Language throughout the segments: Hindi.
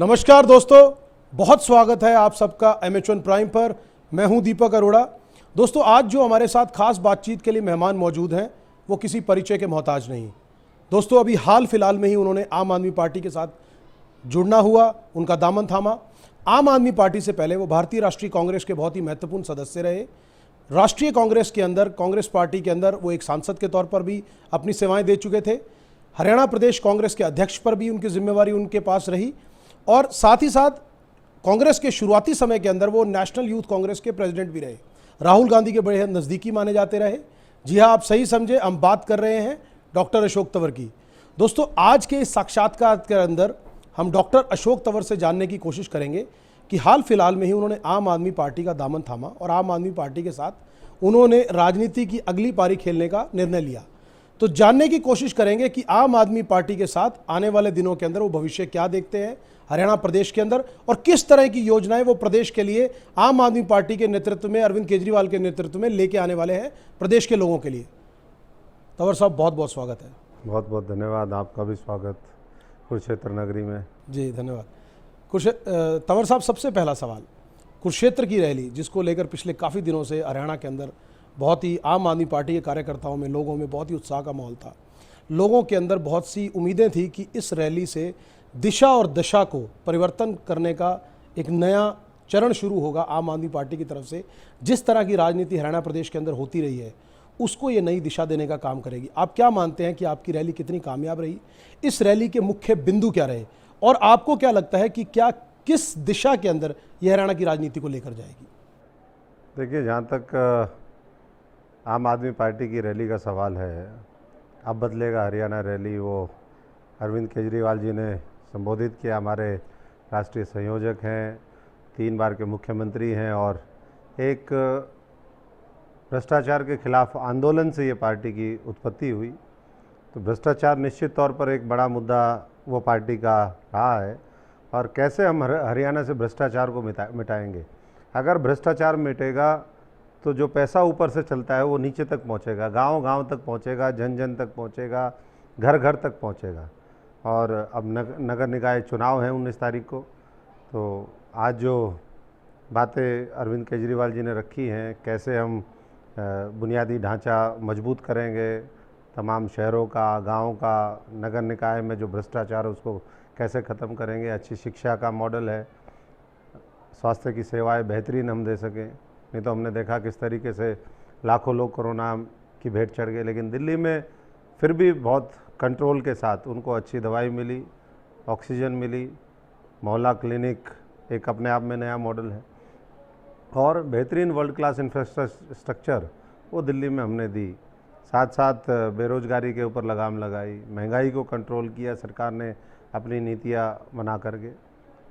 नमस्कार दोस्तों, बहुत स्वागत है आप सबका MH1 प्राइम पर। मैं हूं दीपक अरोड़ा। दोस्तों, आज जो हमारे साथ खास बातचीत के लिए मेहमान मौजूद हैं वो किसी परिचय के मोहताज नहीं। दोस्तों, अभी हाल फिलहाल में ही उन्होंने आम आदमी पार्टी के साथ जुड़ना हुआ, उनका दामन थामा। आम आदमी पार्टी से पहले वो भारतीय राष्ट्रीय कांग्रेस के बहुत ही महत्वपूर्ण सदस्य रहे। राष्ट्रीय कांग्रेस के अंदर, कांग्रेस पार्टी के अंदर वो एक सांसद के तौर पर भी अपनी सेवाएं दे चुके थे। हरियाणा प्रदेश कांग्रेस के अध्यक्ष पर भी उनकी जिम्मेवारी उनके पास रही और साथ ही साथ कांग्रेस के शुरुआती समय के अंदर वो नेशनल यूथ कांग्रेस के प्रेसिडेंट भी रहे। राहुल गांधी के बड़े नज़दीकी माने जाते रहे। जी हाँ, आप सही समझे, हम बात कर रहे हैं डॉक्टर अशोक तंवर की। दोस्तों, आज के इस साक्षात्कार के अंदर हम डॉक्टर अशोक तंवर से जानने की कोशिश करेंगे कि हाल फिलहाल में ही उन्होंने आम आदमी पार्टी का दामन थामा और आम आदमी पार्टी के साथ उन्होंने राजनीति की अगली पारी खेलने का निर्णय लिया। तो जानने की कोशिश करेंगे कि आम आदमी पार्टी के साथ आने वाले दिनों के अंदर वो भविष्य क्या देखते हैं हरियाणा प्रदेश के अंदर और किस तरह की योजनाएं वो प्रदेश के लिए आम आदमी पार्टी के नेतृत्व में, अरविंद केजरीवाल के नेतृत्व में लेके आने वाले हैं प्रदेश के लोगों के लिए। तंवर साहब, बहुत बहुत स्वागत है। बहुत बहुत धन्यवाद, आपका भी स्वागत कुरुक्षेत्र नगरी में। जी धन्यवाद। तंवर साहब, सबसे पहला सवाल, कुरुक्षेत्र की रैली जिसको लेकर पिछले काफ़ी दिनों से हरियाणा के अंदर बहुत ही आम आदमी पार्टी के कार्यकर्ताओं में, लोगों में बहुत ही उत्साह का माहौल था। लोगों के अंदर बहुत सी उम्मीदें थी कि इस रैली से दिशा और दशा को परिवर्तन करने का एक नया चरण शुरू होगा आम आदमी पार्टी की तरफ से। जिस तरह की राजनीति हरियाणा प्रदेश के अंदर होती रही है उसको ये नई दिशा देने का काम करेगी। आप क्या मानते हैं कि आपकी रैली कितनी कामयाब रही? इस रैली के मुख्य बिंदु क्या रहे और आपको क्या लगता है कि क्या किस दिशा के अंदर ये हरियाणा की राजनीति को लेकर जाएगी? देखिए, जहाँ तक आम आदमी पार्टी की रैली का सवाल है, अब बदलेगा हरियाणा रैली, वो अरविंद केजरीवाल जी ने संबोधित किया। हमारे राष्ट्रीय संयोजक हैं, 3 बार के मुख्यमंत्री हैं और एक भ्रष्टाचार के खिलाफ आंदोलन से ये पार्टी की उत्पत्ति हुई। तो भ्रष्टाचार निश्चित तौर पर एक बड़ा मुद्दा वो पार्टी का रहा है और कैसे हम हरियाणा से भ्रष्टाचार को मिटाएंगे। अगर भ्रष्टाचार मिटेगा तो जो पैसा ऊपर से चलता है वो नीचे तक पहुंचेगा, गांव-गांव तक पहुंचेगा, जन-जन तक पहुंचेगा, घर-घर तक पहुंचेगा। और अब नगर निकाय चुनाव हैं 19 तारीख को। तो आज जो बातें अरविंद केजरीवाल जी ने रखी हैं, कैसे हम बुनियादी ढांचा मजबूत करेंगे, तमाम शहरों का, गाँव का, नगर निकाय में जो भ्रष्टाचार है उसको कैसे ख़त्म करेंगे, अच्छी शिक्षा का मॉडल है, स्वास्थ्य की सेवाएँ बेहतरीन हम दे सकें। नहीं तो हमने देखा किस तरीके से लाखों लोग कोरोना की भेंट चढ़ गए, लेकिन दिल्ली में फिर भी बहुत कंट्रोल के साथ उनको अच्छी दवाई मिली, ऑक्सीजन मिली, मोहल्ला क्लिनिक एक अपने आप में नया मॉडल है और बेहतरीन वर्ल्ड क्लास इंफ्रास्ट्रक्चर वो दिल्ली में हमने दी। साथ साथ बेरोजगारी के ऊपर लगाम लगाई, महंगाई को कंट्रोल किया सरकार ने अपनी नीतियाँ बना करके।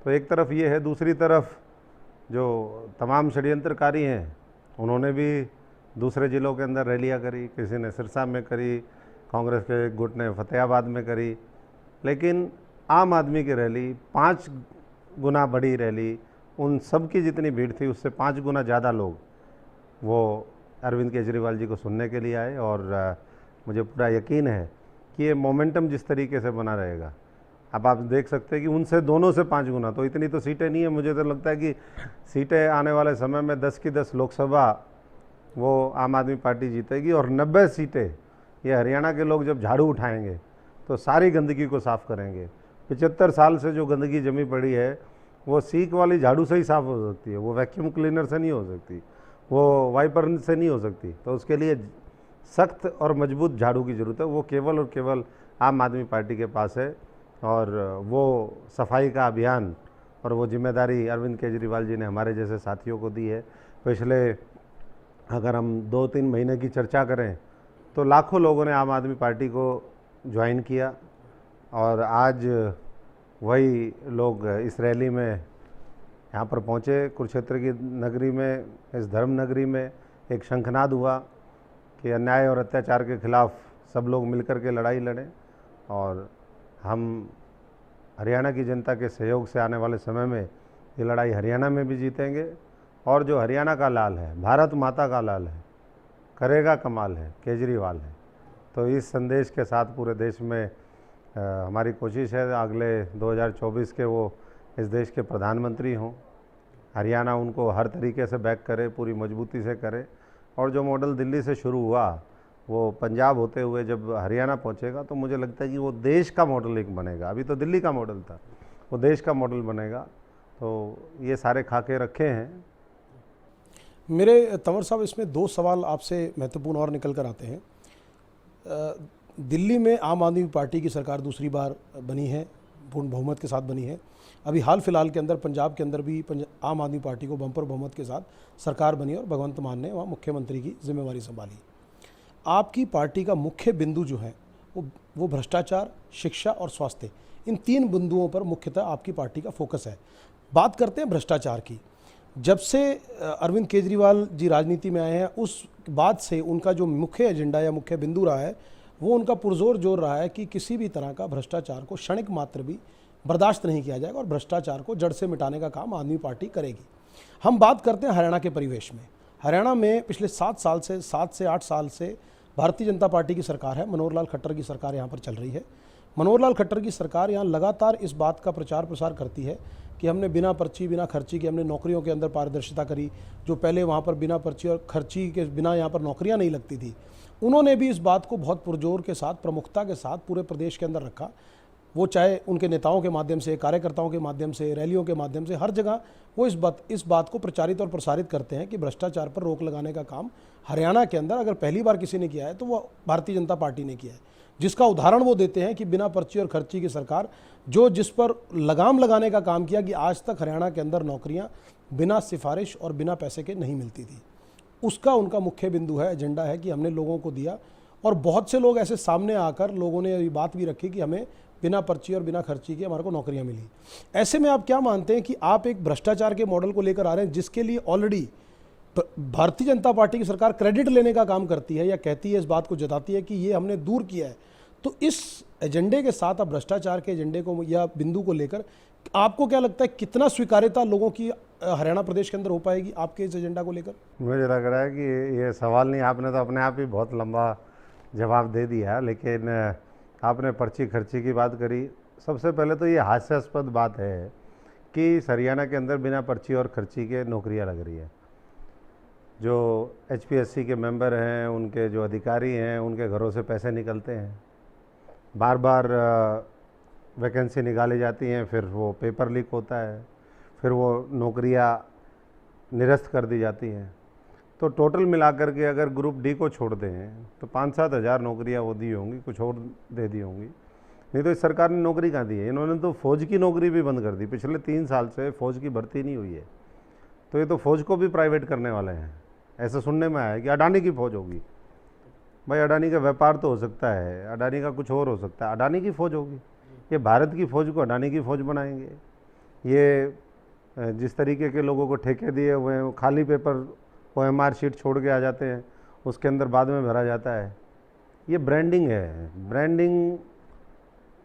तो एक तरफ ये है, दूसरी तरफ जो तमाम षड्यंत्रकारी हैं उन्होंने भी दूसरे ज़िलों के अंदर रैलियाँ करी, किसी ने सिरसा में करी, कांग्रेस के एक गुट ने फतेहाबाद में करी, लेकिन आम आदमी की रैली 5 गुना बड़ी रैली, उन सब की जितनी भीड़ थी उससे 5 गुना ज़्यादा लोग वो अरविंद केजरीवाल जी को सुनने के लिए आए। और मुझे पूरा यकीन है कि ये मोमेंटम जिस तरीके से बना रहेगा, अब आप देख सकते हैं कि उनसे दोनों से 5 गुना, तो इतनी तो सीटें नहीं है। मुझे तो लगता है कि सीटें आने वाले समय में 10 की 10 लोकसभा वो आम आदमी पार्टी जीतेगी और 90 सीटें ये हरियाणा के लोग जब झाड़ू उठाएंगे तो सारी गंदगी को साफ़ करेंगे। 75 साल से जो गंदगी जमी पड़ी है वो सीख वाली झाड़ू से ही साफ़ हो सकती है, वो वैक्यूम क्लीनर से नहीं हो सकती, वो वाइपर से नहीं हो सकती। तो उसके लिए सख्त और मजबूत झाड़ू की ज़रूरत है, वो केवल और केवल आम आदमी पार्टी के पास है। और वो सफाई का अभियान और वो जिम्मेदारी अरविंद केजरीवाल जी ने हमारे जैसे साथियों को दी है। पिछले अगर हम 2-3 महीने की चर्चा करें तो लाखों लोगों ने आम आदमी पार्टी को ज्वाइन किया और आज वही लोग इस रैली में यहाँ पर पहुँचे। कुरुक्षेत्र की नगरी में, इस धर्म नगरी में एक शंखनाद हुआ कि अन्याय और अत्याचार के खिलाफ सब लोग मिलकर के लड़ाई लड़ें और हम हरियाणा की जनता के सहयोग से आने वाले समय में ये लड़ाई हरियाणा में भी जीतेंगे। और जो हरियाणा का लाल है, भारत माता का लाल है, करेगा कमाल है, केजरीवाल है। तो इस संदेश के साथ पूरे देश में हमारी कोशिश है अगले 2024 के वो इस देश के प्रधानमंत्री हों, हरियाणा उनको हर तरीके से बैक करे, पूरी मजबूती से करे, और जो मॉडल दिल्ली से शुरू हुआ वो पंजाब होते हुए जब हरियाणा पहुंचेगा तो मुझे लगता है कि वो देश का मॉडल एक बनेगा। अभी तो दिल्ली का मॉडल था, वो देश का मॉडल बनेगा। तो ये सारे खाके रखे हैं। मेरे तंवर साहब, इसमें दो सवाल आपसे महत्वपूर्ण और निकल कर आते हैं। दिल्ली में आम आदमी पार्टी की सरकार दूसरी बार बनी है, पूर्ण बहुमत के साथ बनी है। अभी हाल फिलहाल के अंदर पंजाब के अंदर भी आम आदमी पार्टी को बम्पर बहुमत के साथ सरकार बनी और भगवंत मान ने वहाँ मुख्यमंत्री की जिम्मेवारी संभाली। आपकी पार्टी का मुख्य बिंदु जो है वो भ्रष्टाचार, शिक्षा और स्वास्थ्य, इन तीन बिंदुओं पर मुख्यतः आपकी पार्टी का फोकस है। बात करते हैं भ्रष्टाचार की। जब से अरविंद केजरीवाल जी राजनीति में आए हैं, उस बाद से उनका जो मुख्य एजेंडा या मुख्य बिंदु रहा है वो उनका पुरजोर जोर रहा है कि किसी भी तरह का भ्रष्टाचार को क्षणिक मात्र भी बर्दाश्त नहीं किया जाएगा और भ्रष्टाचार को जड़ से मिटाने का काम आदमी पार्टी करेगी। हम बात करते हैं हरियाणा के परिवेश में। हरियाणा में पिछले 7 से 8 साल से भारतीय जनता पार्टी की सरकार है, मनोहर लाल खट्टर की सरकार यहाँ पर चल रही है। मनोहर लाल खट्टर की सरकार यहाँ लगातार इस बात का प्रचार प्रसार करती है कि हमने बिना पर्ची बिना खर्ची के हमने नौकरियों के अंदर पारदर्शिता करी। जो पहले वहाँ पर बिना पर्ची और खर्ची के बिना यहाँ पर नौकरियाँ नहीं लगती थी, उन्होंने भी इस बात को बहुत पुरजोर के साथ, प्रमुखता के साथ पूरे प्रदेश के अंदर रखा। वो चाहे उनके नेताओं के माध्यम से, कार्यकर्ताओं के माध्यम से, रैलियों के माध्यम से, हर जगह वो इस बात को प्रचारित और प्रसारित करते हैं कि भ्रष्टाचार पर रोक लगाने का काम हरियाणा के अंदर अगर पहली बार किसी ने किया है तो वो भारतीय जनता पार्टी ने किया है। जिसका उदाहरण वो देते हैं कि बिना पर्ची और खर्ची की सरकार जिस पर लगाम लगाने का काम किया कि आज तक हरियाणा के अंदर नौकरियां बिना सिफारिश और बिना पैसे के नहीं मिलती थी, उसका उनका मुख्य बिंदु है, एजेंडा है कि हमने लोगों को दिया। और बहुत से लोग ऐसे सामने आकर लोगों ने ये बात भी रखी कि हमें बिना पर्ची और बिना खर्ची के हमारे को नौकरियां मिली। ऐसे में आप क्या मानते हैं कि आप एक भ्रष्टाचार के मॉडल को लेकर आ रहे हैं जिसके लिए ऑलरेडी भारतीय जनता पार्टी की सरकार क्रेडिट लेने का काम करती है या कहती है, इस बात को जताती है कि ये हमने दूर किया है, तो इस एजेंडे के साथ अब भ्रष्टाचार के एजेंडे को या बिंदु को लेकर आपको क्या लगता है कितना स्वीकार्यता लोगों की हरियाणा प्रदेश के अंदर हो पाएगी आपके इस एजेंडा को लेकर? मुझे लग रहा है कि ये सवाल नहीं, आपने तो अपने आप ही बहुत लंबा जवाब दे दिया। लेकिन आपने पर्ची खर्ची की बात करी। सबसे पहले तो ये हास्यास्पद बात है कि हरियाणा के अंदर बिना पर्ची और खर्ची के नौकरियां लग रही है। जो HPSC के मेंबर हैं, उनके जो अधिकारी हैं, उनके घरों से पैसे निकलते हैं, बार बार वैकेंसी निकाली जाती हैं, फिर वो पेपर लीक होता है, फिर वो नौकरियां निरस्त कर दी जाती हैं। तो टोटल मिलाकर के अगर ग्रुप डी को छोड़ दें तो 5-7 हज़ार नौकरियां वो दी होंगी, कुछ और दे दी होंगी। नहीं तो इस सरकार ने नौकरी कहाँ दी है? इन्होंने तो फौज की नौकरी भी बंद कर दी। पिछले 3 साल से फौज की भर्ती नहीं हुई है, तो ये तो फौज को भी प्राइवेट करने वाले हैं। ऐसा सुनने में आया है कि अडानी की फौज होगी। भाई अडानी का व्यापार तो हो सकता है, अडानी का कुछ और हो सकता है, अडानी की फौज होगी। ये भारत की फौज को अडानी की फौज बनाएंगे। ये जिस तरीके के लोगों को ठेके दिए हुए हैं, खाली पेपर OMR शीट छोड़ के आ जाते हैं, उसके अंदर बाद में भरा जाता है। ये ब्रांडिंग है, ब्रांडिंग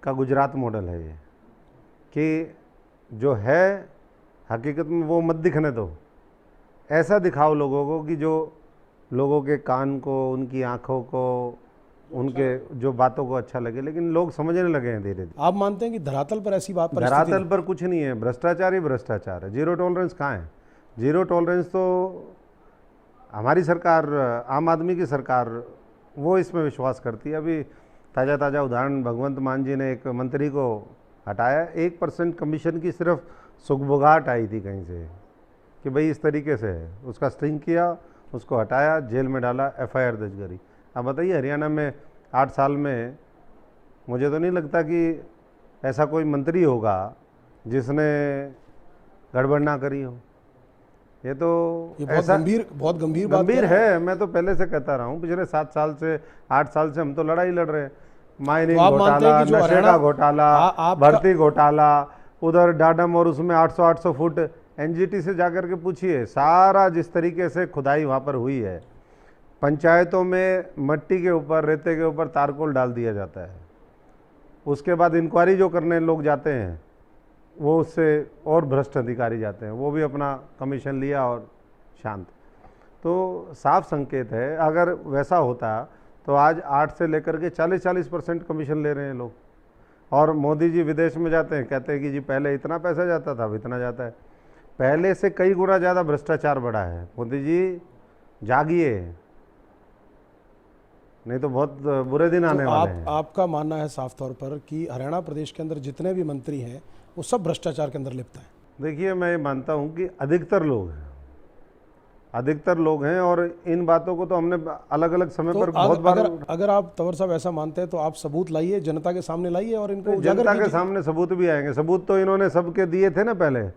का गुजरात मॉडल है ये, कि जो है हकीकत में वो मत दिखने दो। ऐसा दिखाओ लोगों को कि जो लोगों के कान को, उनकी आंखों को, उनके जो बातों को अच्छा लगे। लेकिन लोग समझने लगे हैं धीरे धीरे। आप मानते हैं कि धरातल पर ऐसी बात धरातल पर कुछ नहीं है, भ्रष्टाचार ही भ्रष्टाचार है। जीरो टॉलरेंस कहाँ है? जीरो टॉलरेंस तो हमारी सरकार, आम आदमी की सरकार, वो इसमें विश्वास करती है। अभी ताज़ा उदाहरण, भगवंत मान जी ने एक मंत्री को हटाया। 1% कमीशन की सिर्फ सुगबुगाहट आई थी कहीं से कि भाई इस तरीके से है, उसका स्ट्रिंग किया, उसको हटाया, जेल में डाला, FIR दर्ज करी। अब बताइए, हरियाणा में 8 साल में मुझे तो नहीं लगता कि ऐसा कोई मंत्री होगा जिसने गड़बड़ ना करी हो। ये तो ये बहुत गंभीर बात है। मैं तो पहले से कहता रहा हूँ, पिछले 7 साल से 8 साल से हम तो लड़ाई लड़ रहे हैं। माइनिंग घोटाला, नशे का घोटाला, भर्ती घोटाला, उधर डाडम और उसमें 800 फुट NGT से जाकर के पूछिए, सारा जिस तरीके से खुदाई वहाँ पर हुई है, पंचायतों में मट्टी के ऊपर, रेते के ऊपर तारकोल डाल दिया जाता है। उसके बाद इंक्वायरी जो करने लोग जाते हैं, वो उससे और भ्रष्ट अधिकारी जाते हैं, वो भी अपना कमीशन लिया और शांत। तो साफ संकेत है, अगर वैसा होता तो आज 8 से लेकर के 40% कमीशन ले रहे हैं लोग। और मोदी जी विदेश में जाते हैं, कहते हैं कि जी पहले इतना पैसा जाता था, अब इतना जाता है। पहले से कई गुना ज़्यादा भ्रष्टाचार बढ़ा है। मोदी जी जागिए, नहीं तो बहुत बुरे दिन आने तो वाले हैं। आपका मानना है साफ तौर पर कि हरियाणा प्रदेश के अंदर जितने भी मंत्री हैं वो सब भ्रष्टाचार के अंदर लिप्त हैं? देखिए, मैं ये मानता हूँ कि अधिकतर लोग हैं और इन बातों को तो हमने अलग अलग समय तो पर बहुत बार। अगर आप तंवर साहब ऐसा मानते हैं तो आप सबूत लाइए, जनता के सामने लाइए और इनको उजागर जनता के कीजिए। सामने सबूत भी आएंगे। सबूत तो इन्होंने सबके दिए थे ना। पहले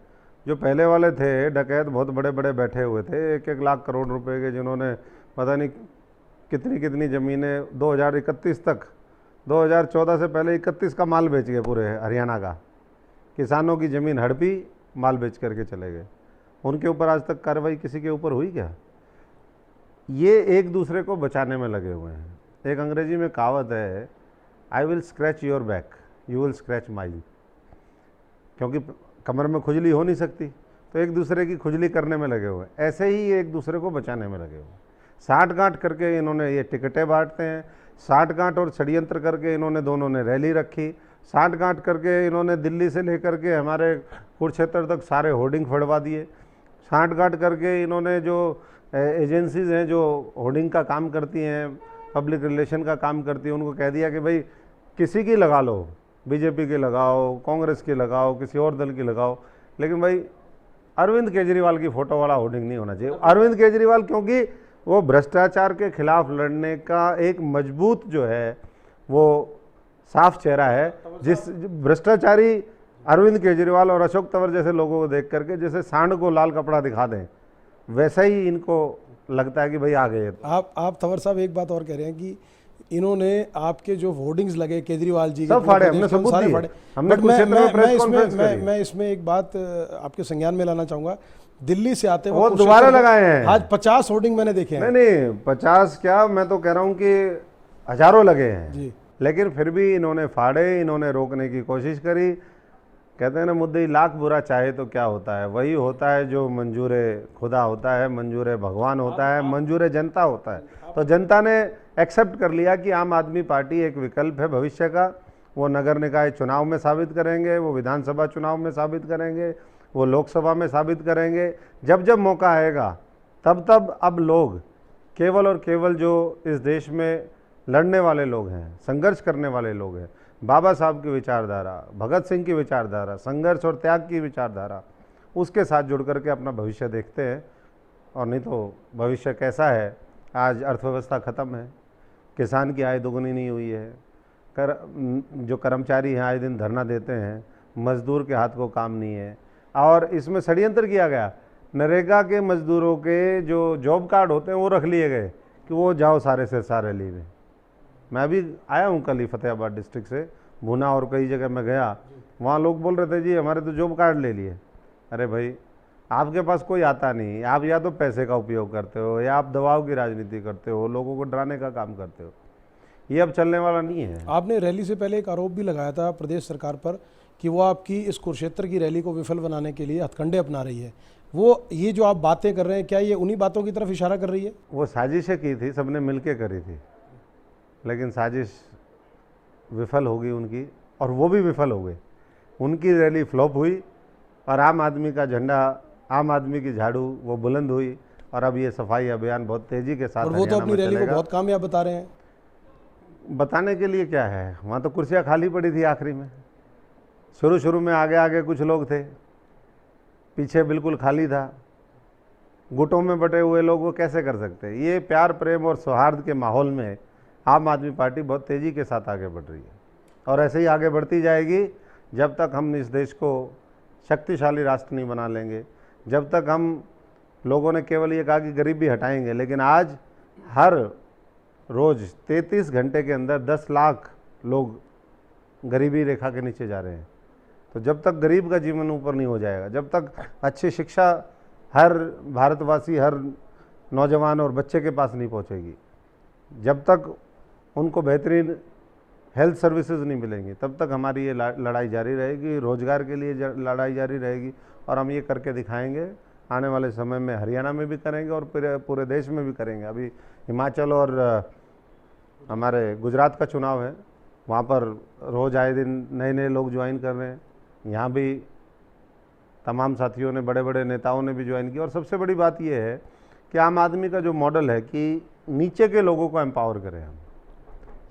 जो पहले वाले थे डकैत, बहुत बड़े बड़े बैठे हुए थे, 1-1 लाख करोड़ रुपए के, जिन्होंने पता नहीं कितनी कितनी ज़मीनें 2031 तक, 2014 से पहले 31 का माल बेच गए पूरे हरियाणा का। किसानों की ज़मीन हड़पी, माल बेच करके चले गए। उनके ऊपर आज तक कार्रवाई किसी के ऊपर हुई क्या? ये एक दूसरे को बचाने में लगे हुए हैं। एक अंग्रेजी में कहावत है, I will scratch your back, you will scratch my. क्योंकि कमर में खुजली हो नहीं सकती, तो एक दूसरे की खुजली करने में लगे हुए हैं। ऐसे ही ये एक दूसरे को बचाने में लगे हुए हैं। साठ गांठ करके इन्होंने ये टिकटें बांटते हैं, साठ गांठ और षड्यंत्र करके इन्होंने दोनों ने रैली रखी, साठ गांठ करके इन्होंने दिल्ली से लेकर के हमारे कुरुक्षेत्र तक सारे होर्डिंग फड़वा दिए, साठ गांठ करके इन्होंने जो एजेंसीज हैं जो होर्डिंग का काम करती हैं, पब्लिक रिलेशन का काम करती हैं, उनको कह दिया कि भाई किसी की लगा लो, बीजेपी की लगाओ, कांग्रेस की लगाओ, किसी और दल की लगाओ, लेकिन भाई अरविंद केजरीवाल की फ़ोटो वाला होर्डिंग नहीं होना चाहिए। अरविंद केजरीवाल क्योंकि वो भ्रष्टाचार के खिलाफ लड़ने का एक मजबूत जो है वो साफ चेहरा है। जिस भ्रष्टाचारी अरविंद केजरीवाल और अशोक तंवर जैसे लोगों को देख करके जैसे सांड को लाल कपड़ा दिखा दें, वैसा ही इनको लगता है कि भाई आ गए। आप तंवर साहब एक बात और कह रहे हैं कि इन्होंने आपके जो होर्डिंग्स लगे केजरीवाल जी के, सब फाड़े, हमने सबूत दिए, हमने बट कुरुक्षेत्र में प्रेस कॉन्फ्रेंस करी। मैं इसमें एक बात आपके संज्ञान में लाना चाहूंगा। दिल्ली से आते वो दोबारा लगाए हैं। आज 50 होर्डिंग मैंने देखे हैं। नहीं 50 क्या, मैं तो कह रहा हूँ कि हजारों लगे हैं जी। लेकिन फिर भी इन्होंने फाड़े, इन्होंने रोकने की कोशिश करी। कहते हैं ना, मुद्दई लाख बुरा चाहे तो क्या होता है, वही होता है जो मंजूर खुदा होता है, मंजूर भगवान होता है, मंजूर जनता होता है। तो जनता ने एक्सेप्ट कर लिया कि आम आदमी पार्टी एक विकल्प है भविष्य का। वो नगर निकाय चुनाव में साबित करेंगे, वो विधानसभा चुनाव में साबित करेंगे, वो लोकसभा में साबित करेंगे। जब जब मौका आएगा तब तब अब लोग केवल और केवल जो इस देश में लड़ने वाले लोग हैं, संघर्ष करने वाले लोग हैं, बाबा साहब की विचारधारा, भगत सिंह की विचारधारा, संघर्ष और त्याग की विचारधारा, उसके साथ जुड़ करके अपना भविष्य देखते हैं। और नहीं तो भविष्य कैसा है? आज अर्थव्यवस्था ख़त्म है, किसान की आय दोगुनी नहीं हुई है, जो कर्मचारी हैं आए दिन धरना देते हैं, मजदूर के हाथ को काम नहीं है। और इसमें षड्यंत्र किया गया, नरेगा के मजदूरों के जो जॉब कार्ड होते हैं वो रख लिए गए कि वो जाओ सारे से सारे लीव में। मैं अभी आया हूँ कल ही फतेहाबाद डिस्ट्रिक्ट से, भूना और कई जगह मैं गया, वहाँ लोग बोल रहे थे जी हमारे तो जॉब कार्ड ले लिए। अरे भाई, आपके पास कोई आता नहीं, आप या तो पैसे का उपयोग करते हो या आप दबाव की राजनीति करते हो, लोगों को डराने का काम करते हो। ये अब चलने वाला नहीं है। आपने रैली से पहले एक आरोप भी लगाया था प्रदेश सरकार पर कि वो आपकी इस कुरुक्षेत्र की रैली को विफल बनाने के लिए हथकंडे अपना रही है। वो ये जो आप बातें कर रहे हैं, क्या ये उन्हीं बातों की तरफ इशारा कर रही है? वो साजिशें की थी, सबने मिलके करी थी, लेकिन साजिश विफल होगी उनकी, और वो भी विफल हो गई। उनकी रैली फ्लॉप हुई और आम आदमी का झंडा, आम आदमी की झाड़ू वो बुलंद हुई। और अब ये सफाई अभियान बहुत तेज़ी के साथ और वो तो अपनी रैली को बहुत कामयाब बता रहे हैं। बताने के लिए क्या है, वहाँ तो कुर्सियाँ खाली पड़ी थी आखिरी में। शुरू में आगे आगे कुछ लोग थे, पीछे बिल्कुल खाली था। गुटों में बटे हुए लोग वो कैसे कर सकते? ये प्यार प्रेम और सौहार्द के माहौल में आम आदमी पार्टी बहुत तेज़ी के साथ आगे बढ़ रही है और ऐसे ही आगे बढ़ती जाएगी जब तक हम इस देश को शक्तिशाली राष्ट्र नहीं बना लेंगे। जब तक हम लोगों ने केवल ये कहा कि गरीबी हटाएंगे, लेकिन आज हर रोज़ 33 घंटे के अंदर 10 लाख लोग गरीबी रेखा के नीचे जा रहे हैं। तो जब तक गरीब का जीवन ऊपर नहीं हो जाएगा, जब तक अच्छी शिक्षा हर भारतवासी, हर नौजवान और बच्चे के पास नहीं पहुंचेगी, जब तक उनको बेहतरीन हेल्थ सर्विसेज नहीं मिलेंगी, तब तक हमारी ये लड़ाई जारी रहेगी। रोज़गार के लिए लड़ाई जारी रहेगी और हम ये करके दिखाएंगे। आने वाले समय में हरियाणा में भी करेंगे और पूरे देश में भी करेंगे। अभी हिमाचल और हमारे गुजरात का चुनाव है, वहाँ पर रोज़ आए दिन नए नए लोग ज्वाइन कर रहे हैं। यहाँ भी तमाम साथियों ने, बड़े बड़े नेताओं ने भी ज्वाइन किया। और सबसे बड़ी बात यह है कि आम आदमी का जो मॉडल है कि नीचे के लोगों को एम्पावर करें हम,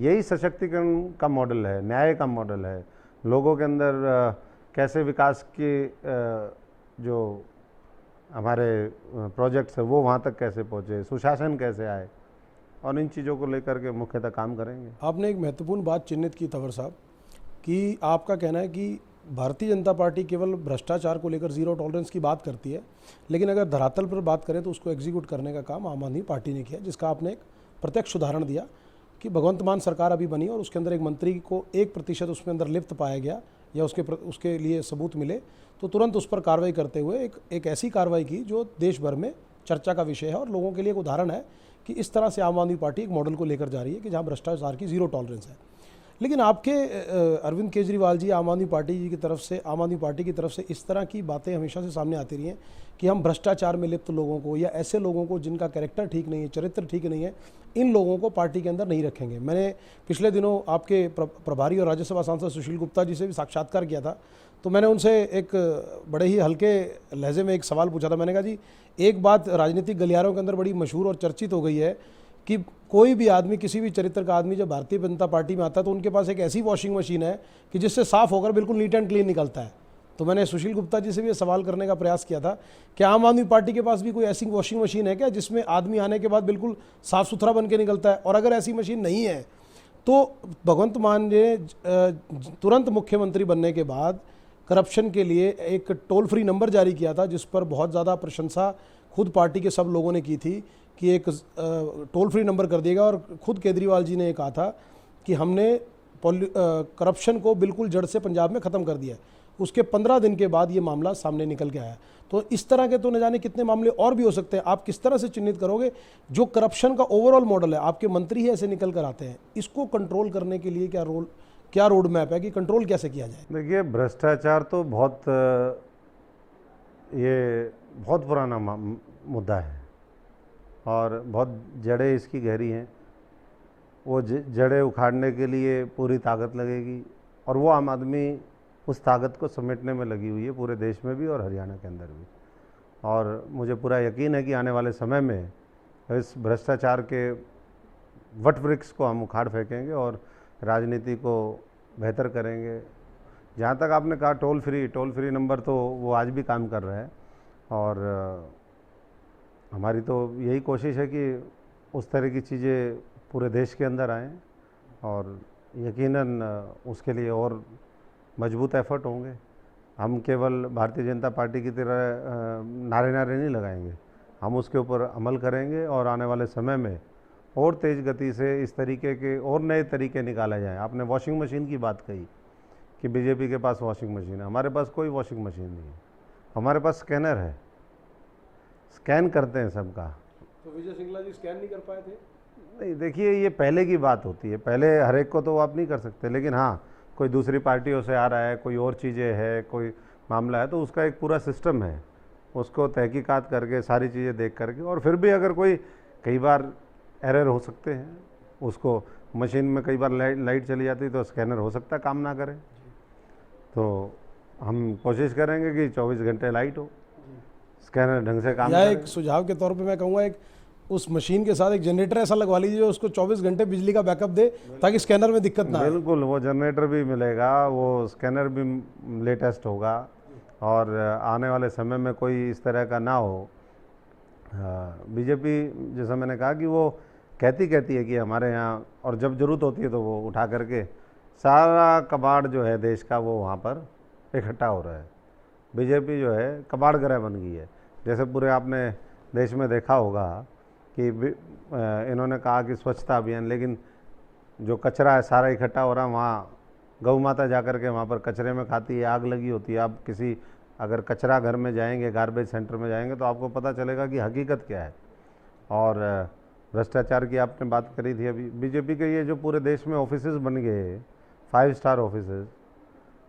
यही सशक्तिकरण का मॉडल है, न्याय का मॉडल है। लोगों के अंदर कैसे विकास के जो हमारे प्रोजेक्ट्स है वो वहाँ तक कैसे पहुँचे, सुशासन कैसे आए, और इन चीज़ों को लेकर के मुख्यतः काम करेंगे। आपने एक महत्वपूर्ण बात चिन्हित की तंवर साहब, कि आपका कहना है कि भारतीय जनता पार्टी केवल भ्रष्टाचार को लेकर जीरो टॉलरेंस की बात करती है, लेकिन अगर धरातल पर बात करें तो उसको एग्जीक्यूट करने का काम आम आदमी पार्टी ने किया, जिसका आपने एक प्रत्यक्ष उदाहरण दिया कि भगवंत मान सरकार अभी बनी और उसके अंदर एक मंत्री को 1% उसके अंदर लिप्त पाया गया या उसके लिए सबूत मिले तो तुरंत उस पर कार्रवाई करते हुए एक ऐसी कार्रवाई की जो देश भर में चर्चा का विषय है और लोगों के लिए एक उदाहरण है कि इस तरह से आम आदमी पार्टी एक मॉडल को लेकर जा रही है कि जहाँ भ्रष्टाचार की जीरो टॉलरेंस है। लेकिन आपके अरविंद केजरीवाल जी आम आदमी पार्टी की तरफ से इस तरह की बातें हमेशा से सामने आती रही हैं कि हम भ्रष्टाचार में लिप्त लोगों को या ऐसे लोगों को जिनका कैरेक्टर ठीक नहीं है, चरित्र ठीक नहीं है, इन लोगों को पार्टी के अंदर नहीं रखेंगे। मैंने पिछले दिनों आपके प्रभारी और राज्यसभा सांसद सुशील गुप्ता जी से भी साक्षात्कार किया था, तो मैंने उनसे एक बड़े ही हल्के लहजे में एक सवाल पूछा था। मैंने कहा जी, एक बात राजनीतिक गलियारों के अंदर बड़ी मशहूर और चर्चित हो गई है कि कोई भी आदमी, किसी भी चरित्र का आदमी जब भारतीय जनता पार्टी में आता है तो उनके पास एक ऐसी वॉशिंग मशीन है कि जिससे साफ होकर बिल्कुल नीट एंड क्लीन निकलता है। तो मैंने सुशील गुप्ता जी से भी ये सवाल करने का प्रयास किया था कि आम आदमी पार्टी के पास भी कोई ऐसी वॉशिंग मशीन है क्या जिसमें आदमी आने के बाद बिल्कुल साफ सुथरा बन के निकलता है, और अगर ऐसी मशीन नहीं है तो भगवंत मान ने तुरंत मुख्यमंत्री बनने के बाद करप्शन के लिए एक टोल फ्री नंबर जारी किया था, जिस पर बहुत ज़्यादा प्रशंसा खुद पार्टी के सब लोगों ने की थी कि एक टोल फ्री नंबर कर दिएगा। और खुद केजरीवाल जी ने कहा था कि हमने करप्शन को बिल्कुल जड़ से पंजाब में ख़त्म कर दिया। उसके 15 दिन के बाद ये मामला सामने निकल के आया। तो इस तरह के तो न जाने कितने मामले और भी हो सकते हैं। आप किस तरह से चिन्हित करोगे जो करप्शन का ओवरऑल मॉडल है, आपके मंत्री ही ऐसे निकल कर आते हैं, इसको कंट्रोल करने के लिए क्या रोड मैप है कि कंट्रोल कैसे किया जाए? देखिए, भ्रष्टाचार तो बहुत पुराना मुद्दा है और बहुत जड़ें इसकी गहरी हैं। वो जड़ें उखाड़ने के लिए पूरी ताकत लगेगी और वो आम आदमी उस ताकत को समेटने में लगी हुई है, पूरे देश में भी और हरियाणा के अंदर भी। और मुझे पूरा यकीन है कि आने वाले समय में इस भ्रष्टाचार के वट वृक्ष को हम उखाड़ फेंकेंगे और राजनीति को बेहतर करेंगे। जहाँ तक आपने कहा टोल फ्री नंबर, तो वो आज भी काम कर रहा है और हमारी तो यही कोशिश है कि उस तरह की चीज़ें पूरे देश के अंदर आएँ और यकीनन उसके लिए और मजबूत एफर्ट होंगे। हम केवल भारतीय जनता पार्टी की तरह नारे नहीं लगाएंगे, हम उसके ऊपर अमल करेंगे और आने वाले समय में और तेज़ गति से इस तरीके के और नए तरीके निकाले जाएं। आपने वॉशिंग मशीन की बात कही कि बीजेपी के पास वॉशिंग मशीन है, हमारे पास कोई वॉशिंग मशीन नहीं है, हमारे पास स्कैनर है, स्कैन करते हैं सबका। तो विजय सिंगला जी स्कैन नहीं कर पाए थे? नहीं, देखिए, ये पहले की बात होती है, पहले हर एक को तो आप नहीं कर सकते, लेकिन हाँ, कोई दूसरी पार्टियों से आ रहा है, कोई और चीज़ें है, कोई मामला है, तो उसका एक पूरा सिस्टम है, उसको तहकीकात करके सारी चीज़ें देख करके, और फिर भी अगर कई बार एरर हो सकते हैं, उसको मशीन में कई बार लाइट चली जाती है तो स्कैनर हो सकता है काम ना करे, तो हम कोशिश करेंगे कि 24 घंटे लाइट हो, स्कैनर ढंग से काम करे। एक सुझाव के तौर पे मैं कहूँगा, एक उस मशीन के साथ एक जनरेटर ऐसा लगवा लीजिए जो उसको 24 घंटे बिजली का बैकअप दे ताकि स्कैनर में दिक्कत ना आए। बिल्कुल, वो जनरेटर भी मिलेगा, वो स्कैनर भी लेटेस्ट होगा और आने वाले समय में कोई इस तरह का ना हो। बीजेपी, जैसा मैंने कहा कि वो कहती है कि हमारे यहाँ, और जब ज़रूरत होती है तो वो उठा करके सारा कबाड़ जो है देश का वो वहाँ पर इकट्ठा हो रहा है। बीजेपी जो है कबाड़ गृह बन गई है। जैसे पूरे आपने देश में देखा होगा कि इन्होंने कहा कि स्वच्छता अभियान, लेकिन जो कचरा है सारा इकट्ठा हो रहा है, वहाँ गौ माता जा कर के वहाँ पर कचरे में खाती है, आग लगी होती है। आप अगर कचरा घर में जाएंगे, गार्बेज सेंटर में जाएंगे, तो आपको पता चलेगा कि हकीकत क्या है। और भ्रष्टाचार की आपने बात करी थी अभी, बीजेपी के ये जो पूरे देश में ऑफिसेज बन गए, 5 स्टार ऑफिसेज,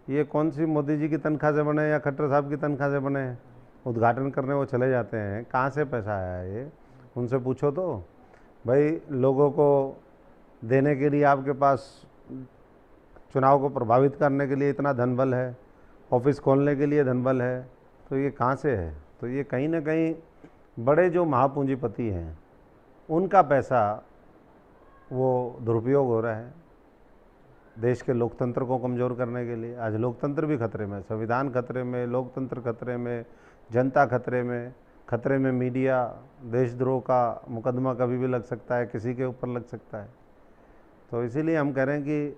ये कौन सी मोदी जी की तनख्वाह से बने या खट्टर साहब की तनख्वाह से बने? उद्घाटन करने वो चले जाते हैं, कहाँ से पैसा आया है ये उनसे पूछो तो। भाई, लोगों को देने के लिए आपके पास चुनाव को प्रभावित करने के लिए इतना धनबल है, ऑफिस खोलने के लिए धनबल है, तो ये कहाँ से है? तो ये कहीं ना कहीं बड़े जो महापूंजीपति हैं उनका पैसा वो दुरुपयोग हो रहा है देश के लोकतंत्र को कमज़ोर करने के लिए। आज लोकतंत्र भी खतरे में, संविधान खतरे में, लोकतंत्र खतरे में, जनता खतरे में मीडिया, देशद्रोह का मुकदमा कभी भी लग सकता है, किसी के ऊपर लग सकता है। तो इसीलिए हम कह रहे हैं कि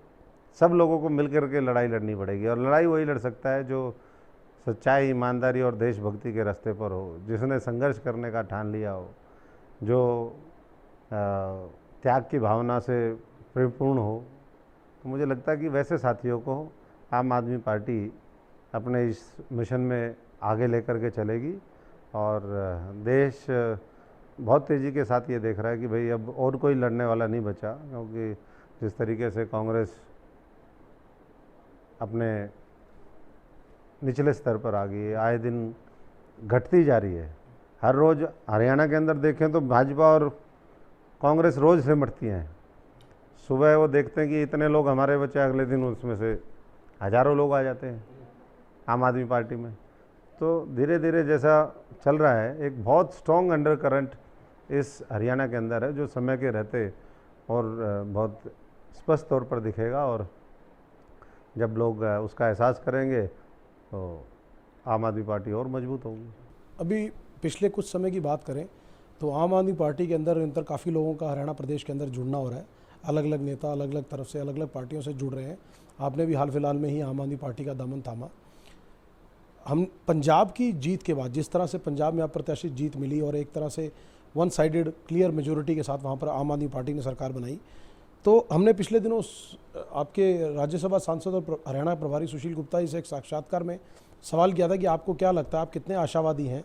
सब लोगों को मिल करके लड़ाई लड़नी पड़ेगी, और लड़ाई वही लड़ सकता है जो सच्चाई, ईमानदारी और देशभक्ति के रास्ते पर हो, जिसने संघर्ष करने का ठान लिया हो, जो त्याग की भावना से परिपूर्ण हो। तो मुझे लगता है कि वैसे साथियों को आम आदमी पार्टी अपने इस मिशन में आगे लेकर के चलेगी, और देश बहुत तेज़ी के साथ ये देख रहा है कि भाई अब और कोई लड़ने वाला नहीं बचा, क्योंकि जिस तरीके से कांग्रेस अपने निचले स्तर पर आ गई है, आए दिन घटती जा रही है। हर रोज़ हरियाणा के अंदर देखें तो भाजपा और कांग्रेस रोज़ सिमटती हैं। सुबह वो देखते हैं कि इतने लोग हमारे बचे, अगले दिन उसमें से हज़ारों लोग आ जाते हैं आम आदमी पार्टी में। तो धीरे धीरे जैसा चल रहा है, एक बहुत स्ट्रॉन्ग अंडर करंट इस हरियाणा के अंदर है, जो समय के रहते और बहुत स्पष्ट तौर पर दिखेगा, और जब लोग उसका एहसास करेंगे तो आम आदमी पार्टी और मजबूत होगी। अभी पिछले कुछ समय की बात करें तो आम आदमी पार्टी के अंदर काफ़ी लोगों का हरियाणा प्रदेश के अंदर जुड़ना हो रहा है। अलग अलग नेता अलग अलग तरफ से अलग अलग पार्टियों से जुड़ रहे हैं। आपने भी हाल फिलहाल में ही आम आदमी पार्टी का दामन थामा। हम पंजाब की जीत के बाद, जिस तरह से पंजाब में अप्रत्याशित जीत मिली और एक तरह से वन साइडेड क्लियर मेजोरिटी के साथ वहाँ पर आम आदमी पार्टी ने सरकार बनाई, तो हमने पिछले दिनों आपके राज्यसभा सांसद और हरियाणा प्रभारी सुशील गुप्ता जी से एक साक्षात्कार में सवाल किया था कि आपको क्या लगता है, आप कितने आशावादी हैं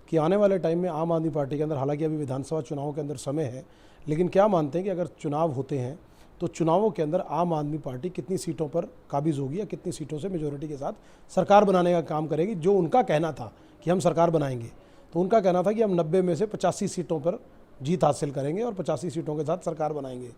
कि आने वाले टाइम में आम आदमी पार्टी के अंदर, हालांकि अभी विधानसभा चुनावों के अंदर समय है, लेकिन क्या मानते हैं कि अगर चुनाव होते हैं तो चुनावों के अंदर आम आदमी पार्टी कितनी सीटों पर काबिज होगी या कितनी सीटों से मेजोरिटी के साथ सरकार बनाने का काम करेगी? जो उनका कहना था कि हम सरकार बनाएंगे, तो उनका कहना था कि हम 90 में से 85 सीटों पर जीत हासिल करेंगे और 85 सीटों के साथ सरकार बनाएंगे।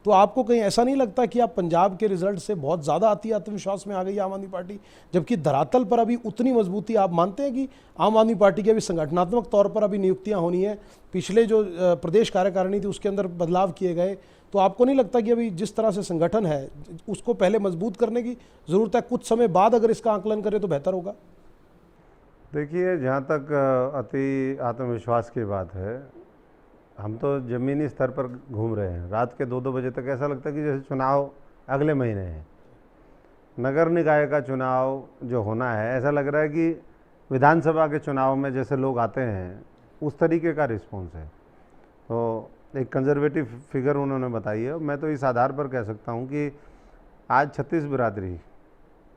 तो आपको कहीं ऐसा नहीं लगता कि आप पंजाब के रिजल्ट से बहुत ज़्यादा अति आत्मविश्वास में आ गई आम आदमी पार्टी, जबकि धरातल पर अभी उतनी मजबूती आप मानते हैं कि आम आदमी पार्टी की अभी संगठनात्मक तौर पर अभी नियुक्तियां होनी है, पिछले जो प्रदेश कार्यकारिणी थी उसके अंदर बदलाव किए गए, तो आपको नहीं लगता कि अभी जिस तरह से संगठन है उसको पहले मजबूत करने की ज़रूरत है? कुछ समय बाद अगर इसका आंकलन करें तो बेहतर होगा। देखिए, जहाँ तक अति आत्मविश्वास की बात है, हम तो ज़मीनी स्तर पर घूम रहे हैं। रात के 2-2 बजे तक ऐसा लगता है कि जैसे चुनाव अगले महीने है। नगर निकाय का चुनाव जो होना है, ऐसा लग रहा है कि विधानसभा के चुनाव में जैसे लोग आते हैं उस तरीके का रिस्पॉन्स है। तो एक कंजर्वेटिव फिगर उन्होंने बताई है। मैं तो इस आधार पर कह सकता हूँ कि आज 36 बिरादरी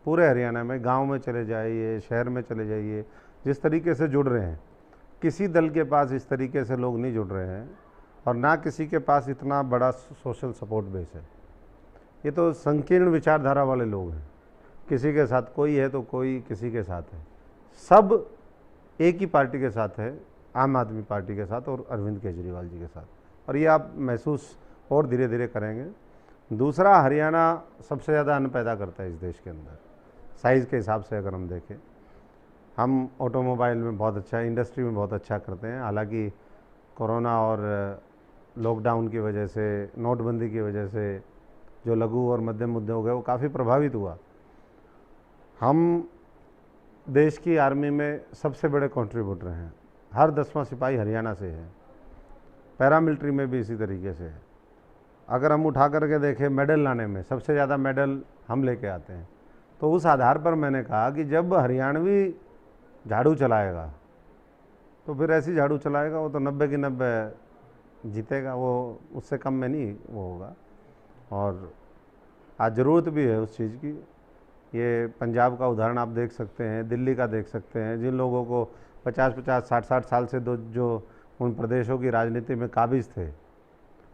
पूरे हरियाणा में, गांव में चले जाइए, शहर में चले जाइए, जिस तरीके से जुड़ रहे हैं, किसी दल के पास इस तरीके से लोग नहीं जुड़ रहे हैं, और ना किसी के पास इतना बड़ा सोशल सपोर्ट बेस है। ये तो संकीर्ण विचारधारा वाले लोग हैं, किसी के साथ कोई है तो कोई किसी के साथ है, सब एक ही पार्टी के साथ है, आम आदमी पार्टी के साथ और अरविंद केजरीवाल जी के साथ, और ये आप महसूस और धीरे धीरे करेंगे। दूसरा, हरियाणा सबसे ज़्यादा अन्न पैदा करता है इस देश के अंदर, साइज़ के हिसाब से अगर हम देखें। हम ऑटोमोबाइल में बहुत अच्छा, इंडस्ट्री में बहुत अच्छा करते हैं। हालांकि कोरोना और लॉकडाउन की वजह से, नोटबंदी की वजह से जो लघु और मध्यम उद्योग है वो काफ़ी प्रभावित हुआ। हम देश की आर्मी में सबसे बड़े कंट्रीब्यूटर हैं, हर 10वां सिपाही हरियाणा से है, पैरामिलिट्री में भी इसी तरीके से है। अगर हम उठा करके देखें मेडल लाने में, सबसे ज़्यादा मेडल हम लेके आते हैं। तो उस आधार पर मैंने कहा कि जब हरियाणवी झाड़ू चलाएगा तो फिर ऐसी झाड़ू चलाएगा, वो तो 90 की 90 जीतेगा, वो उससे कम में नहीं वो होगा। और आज ज़रूरत भी है उस चीज़ की। ये पंजाब का उदाहरण आप देख सकते हैं, दिल्ली का देख सकते हैं, जिन लोगों को 50-50, 60-60 साल से जो उन प्रदेशों की राजनीति में काबिज थे,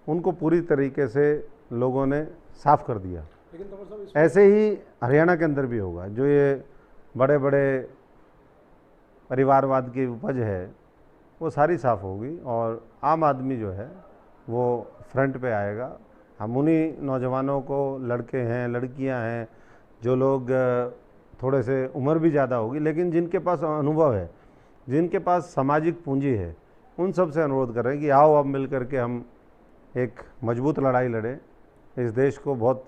उनको पूरी तरीके से लोगों ने साफ कर दिया। ऐसे ही हरियाणा के अंदर भी होगा। जो ये बड़े बड़े परिवारवाद की उपज है वो सारी साफ़ होगी, और आम आदमी जो है वो फ्रंट पे आएगा। हम उन्हीं नौजवानों को, लड़के हैं, लड़कियां हैं, जो लोग थोड़े से उम्र भी ज़्यादा होगी लेकिन जिनके पास अनुभव है, जिनके पास सामाजिक पूंजी है, उन सब से अनुरोध कर रहे हैं कि आओ अब मिल करके हम एक मजबूत लड़ाई लड़ें, इस देश को बहुत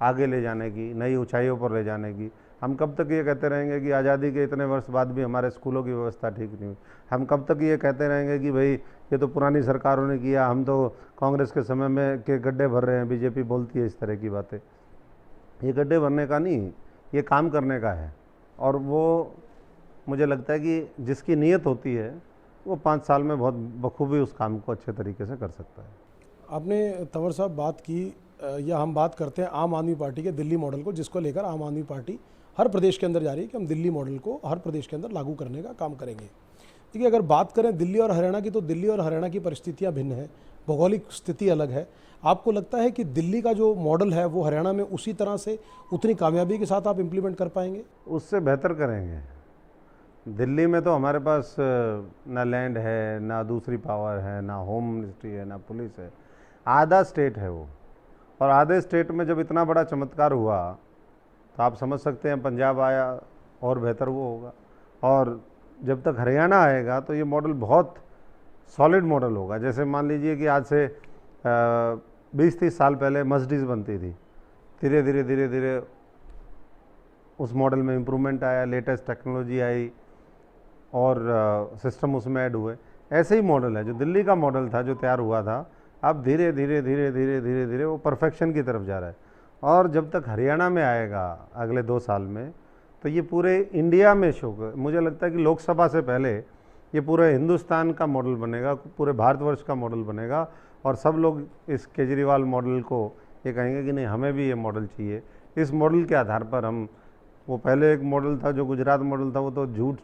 आगे ले जाने की, नई ऊंचाइयों पर ले जाने की। हम कब तक ये कहते रहेंगे कि आज़ादी के इतने वर्ष बाद भी हमारे स्कूलों की व्यवस्था ठीक नहीं हुई? हम कब तक ये कहते रहेंगे कि भाई ये तो पुरानी सरकारों ने किया, हम तो कांग्रेस के समय में के गड्ढे भर रहे हैं? बीजेपी बोलती है इस तरह की बातें। ये गड्ढे भरने का नहीं, ये काम करने का है। और वो मुझे लगता है कि जिसकी नीयत होती है वो 5 साल में बहुत बखूबी उस काम को अच्छे तरीके से कर सकता है। आपने तंवर साहब बात की या हम बात करते हैं आम आदमी पार्टी के दिल्ली मॉडल को, जिसको लेकर आम आदमी पार्टी हर प्रदेश के अंदर जा रही है कि हम दिल्ली मॉडल को हर प्रदेश के अंदर लागू करने का काम करेंगे। देखिए, अगर बात करें दिल्ली और हरियाणा की, तो दिल्ली और हरियाणा की परिस्थितियां भिन्न हैं, भौगोलिक स्थिति अलग है। आपको लगता है कि दिल्ली का जो मॉडल है वो हरियाणा में उसी तरह से उतनी कामयाबी के साथ आप इम्प्लीमेंट कर पाएंगे? उससे बेहतर करेंगे। दिल्ली में तो हमारे पास ना लैंड है, ना दूसरी पावर है, ना होम मिनिस्ट्री है, ना पुलिस है। आधा स्टेट है वो, और आधे स्टेट में जब इतना बड़ा चमत्कार हुआ तो आप समझ सकते हैं पंजाब आया और बेहतर वो होगा। और जब तक हरियाणा आएगा तो ये मॉडल बहुत सॉलिड मॉडल होगा। जैसे मान लीजिए कि आज से 20-30 साल पहले मर्सिडीज बनती थी, धीरे धीरे धीरे धीरे उस मॉडल में इम्प्रूवमेंट आया, लेटेस्ट टेक्नोलॉजी आई और सिस्टम उसमें ऐड हुए। ऐसे ही मॉडल है जो दिल्ली का मॉडल था, जो तैयार हुआ था, अब धीरे धीरे धीरे धीरे धीरे धीरे वो परफेक्शन की तरफ जा रहा है। और जब तक हरियाणा में आएगा अगले 2 साल में, तो ये पूरे इंडिया में शो कर, मुझे लगता है कि लोकसभा से पहले ये पूरे हिंदुस्तान का मॉडल बनेगा, पूरे भारतवर्ष का मॉडल बनेगा। और सब लोग इस केजरीवाल मॉडल को ये कहेंगे कि नहीं, हमें भी ये मॉडल चाहिए। इस मॉडल के आधार पर हम, वो पहले एक मॉडल था जो गुजरात मॉडल था, वो तो झूठ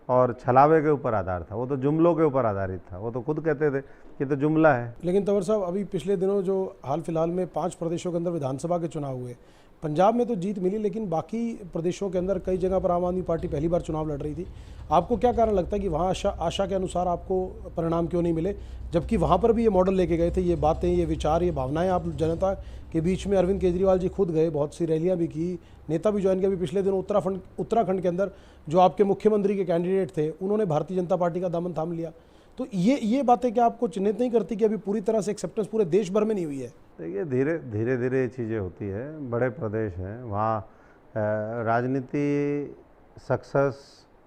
और छलावे के ऊपर आधार था, वो तो जुमलों के ऊपर आधारित था। वो तो खुद कहते थे कि तो जुमला है। लेकिन तंवर साहब, अभी पिछले दिनों जो हाल फिलहाल में 5 प्रदेशों के अंदर विधानसभा के चुनाव हुए, पंजाब में तो जीत मिली, लेकिन बाकी प्रदेशों के अंदर कई जगह पर आम आदमी पार्टी पहली बार चुनाव लड़ रही थी। आपको क्या कारण लगता है कि वहाँ आशा के अनुसार आपको परिणाम क्यों नहीं मिले, जबकि वहाँ पर भी ये मॉडल लेके गए थे, ये बातें, ये विचार, ये भावनाएं आप जनता के बीच में अरविंद केजरीवाल जी खुद गए, बहुत सी रैलियाँ भी की, नेता भी ज्वाइन किया। अभी पिछले दिनों उत्तराखंड के अंदर जो आपके मुख्यमंत्री के कैंडिडेट थे, उन्होंने भारतीय जनता पार्टी का दामन थाम लिया। तो ये बातें क्या आपको चिन्हित नहीं करती कि अभी पूरी तरह से एक्सेप्टेंस पूरे देश भर में नहीं हुई है? देखिए, धीरे धीरे धीरे ये चीज़ें होती है। बड़े प्रदेश हैं, वहाँ राजनीति सक्सेस,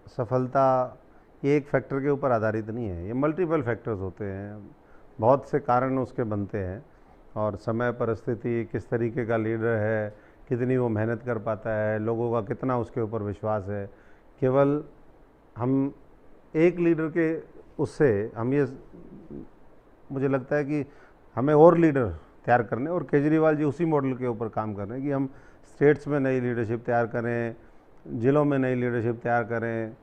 सफलता ये एक फैक्टर के ऊपर आधारित नहीं है, ये मल्टीपल फैक्टर्स होते हैं, बहुत से कारण उसके बनते हैं। और समय, परिस्थिति, किस तरीके का लीडर है, कितनी वो मेहनत कर पाता है, लोगों का कितना उसके ऊपर विश्वास है। केवल हम एक लीडर के उससे हम ये, मुझे लगता है कि हमें और लीडर तैयार करने, और केजरीवाल जी उसी मॉडल के ऊपर काम कर रहे हैं कि हम स्टेट्स में नई लीडरशिप तैयार करें, ज़िलों में नई लीडरशिप तैयार करें,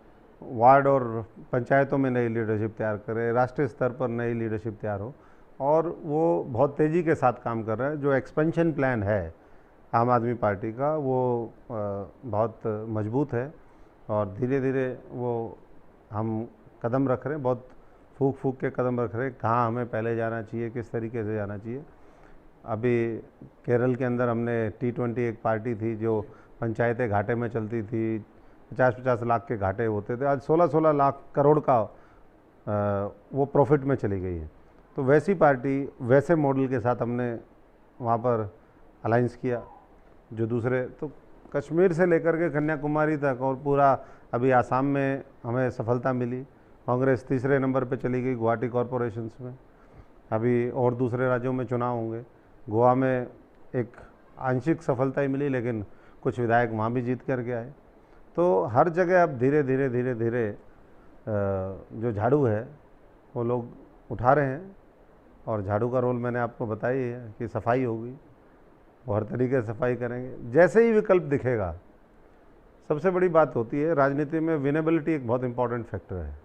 वार्ड और पंचायतों में नई लीडरशिप तैयार करें, राष्ट्रीय स्तर पर नई लीडरशिप तैयार हो। और वो बहुत तेज़ी के साथ काम कर रहा है। जो एक्सपेंशन प्लान है आम आदमी पार्टी का, वो बहुत मजबूत है और धीरे धीरे वो हम कदम रख रहे हैं, बहुत फूक फूक के कदम रख रहे हैं, कहाँ हमें पहले जाना चाहिए, किस तरीके से जाना चाहिए। अभी केरल के अंदर हमने T20 एक पार्टी थी जो पंचायतें घाटे में चलती थी, 50-50 लाख के घाटे होते थे, आज 16-16 लाख करोड़ का वो प्रॉफिट में चली गई है। तो वैसी पार्टी, वैसे मॉडल के साथ हमने वहाँ पर अलाइंस किया। जो दूसरे, तो कश्मीर से लेकर के कन्याकुमारी तक और पूरा, अभी आसाम में हमें सफलता मिली, कांग्रेस तीसरे नंबर पे चली गई गुवाहाटी कॉरपोरेशंस में। अभी और दूसरे राज्यों में चुनाव होंगे, गोवा में एक आंशिक सफलता ही मिली, लेकिन कुछ विधायक वहाँ भी जीत करके आए। तो हर जगह अब धीरे धीरे धीरे धीरे जो झाड़ू है वो लोग उठा रहे हैं। और झाड़ू का रोल मैंने आपको बताया ही है कि सफाई होगी, वो हर तरीके से सफाई करेंगे जैसे ही विकल्प दिखेगा। सबसे बड़ी बात होती है राजनीति में, विनेबिलिटी एक बहुत इंपॉर्टेंट फैक्टर है।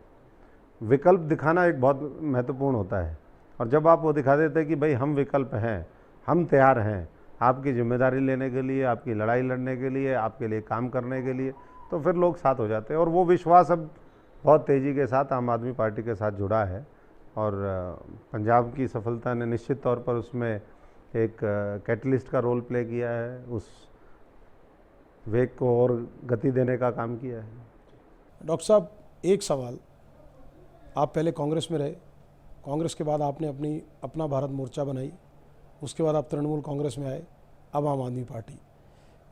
विकल्प दिखाना एक बहुत महत्वपूर्ण होता है। और जब आप वो दिखा देते हैं कि भाई हम विकल्प हैं, हम तैयार हैं आपकी जिम्मेदारी लेने के लिए, आपकी लड़ाई लड़ने के लिए, आपके लिए काम करने के लिए, तो फिर लोग साथ हो जाते हैं। और वो विश्वास अब बहुत तेज़ी के साथ आम आदमी पार्टी के साथ जुड़ा है। और पंजाब की सफलता ने निश्चित तौर पर उसमें एक कैटलिस्ट का रोल प्ले किया है। उस वेग को और गति देने का काम किया है। डॉक्टर साहब, एक सवाल, आप पहले कांग्रेस में रहे, कांग्रेस के बाद आपने अपना भारत मोर्चा बनाई, उसके बाद आप तृणमूल कांग्रेस में आए, अब आम आदमी पार्टी।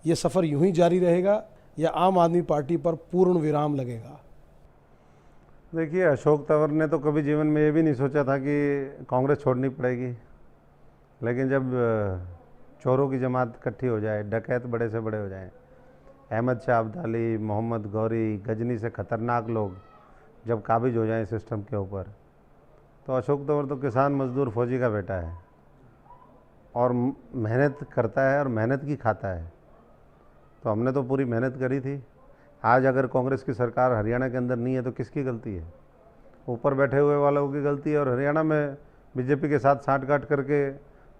ये सफ़र यूं ही जारी रहेगा या आम आदमी पार्टी पर पूर्ण विराम लगेगा? देखिए, अशोक तंवर ने तो कभी जीवन में ये भी नहीं सोचा था कि कांग्रेस छोड़नी पड़ेगी, लेकिन जब चोरों की जमात इकट्ठी हो जाए, डकैत बड़े से बड़े हो जाएं, अहमद शाह अब्दाली, मोहम्मद गौरी, गजनी से ख़तरनाक लोग जब काबिज हो जाएं सिस्टम के ऊपर, तो अशोक तंवर तो किसान मजदूर फौजी का बेटा है और मेहनत करता है और मेहनत की खाता है। तो हमने तो पूरी मेहनत करी थी। आज अगर कांग्रेस की सरकार हरियाणा के अंदर नहीं है तो किसकी गलती है? ऊपर बैठे हुए वालों की गलती है, और हरियाणा में बीजेपी के साथ साठगांठ करके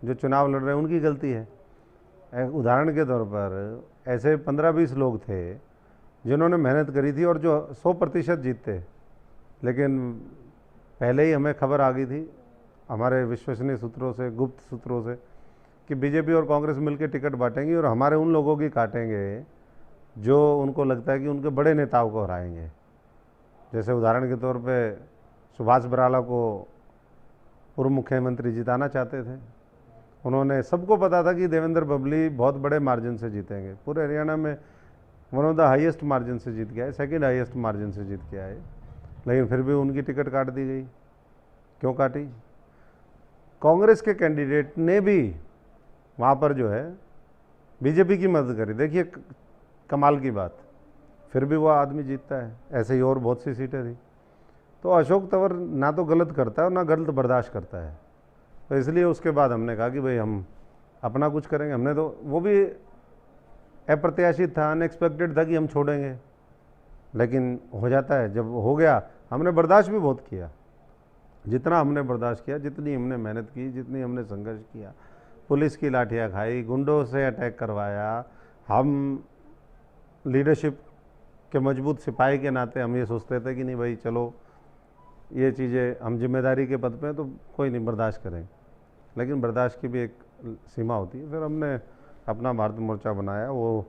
जो चुनाव लड़ रहे हैं उनकी गलती है। उदाहरण के तौर पर ऐसे 15-20 लोग थे जिन्होंने मेहनत करी थी और जो 100% जीतते, लेकिन पहले ही हमें खबर आ गई थी हमारे विश्वसनीय सूत्रों से, गुप्त सूत्रों से, कि बीजेपी और कांग्रेस मिलकर टिकट बांटेंगी और हमारे उन लोगों की काटेंगे जो उनको लगता है कि उनके बड़े नेताओं को हराएंगे। जैसे उदाहरण के तौर पे सुभाष बराला को पूर्व मुख्यमंत्री जिताना चाहते थे। उन्होंने, सबको पता था कि देवेंद्र बबली बहुत बड़े मार्जिन से जीतेंगे, पूरे हरियाणा में one of the highest margin से जीत के आए, सेकंड हाईएस्ट मार्जिन से जीत के आए, लेकिन फिर भी उनकी टिकट काट दी गई। क्यों काटी? कांग्रेस के कैंडिडेट ने भी वहाँ पर जो है बीजेपी की मदद करी। देखिए कमाल की बात, फिर भी वो आदमी जीतता है। ऐसे ही और बहुत सी सीटें थी। तो अशोक तंवर ना तो गलत करता है और ना गलत बर्दाश्त करता है। तो इसलिए उसके बाद हमने कहा कि भाई हम अपना कुछ करेंगे। हमने तो, वो भी अप्रत्याशित था, अनएक्सपेक्टेड था कि हम छोड़ेंगे, लेकिन हो जाता है। जब हो गया, हमने बर्दाश्त भी बहुत किया, जितना हमने बर्दाश्त किया, जितनी हमने मेहनत की, जितनी हमने संघर्ष किया, पुलिस की लाठियाँ खाई, गुंडों से अटैक करवाया। हम लीडरशिप के मजबूत सिपाही के नाते हम ये सोचते थे कि नहीं भाई चलो ये चीज़ें, हम जिम्मेदारी के पद पे हैं तो कोई नहीं, बर्दाश्त करें, लेकिन बर्दाश्त की भी एक सीमा होती है। फिर हमने अपना भारत मोर्चा बनाया, वो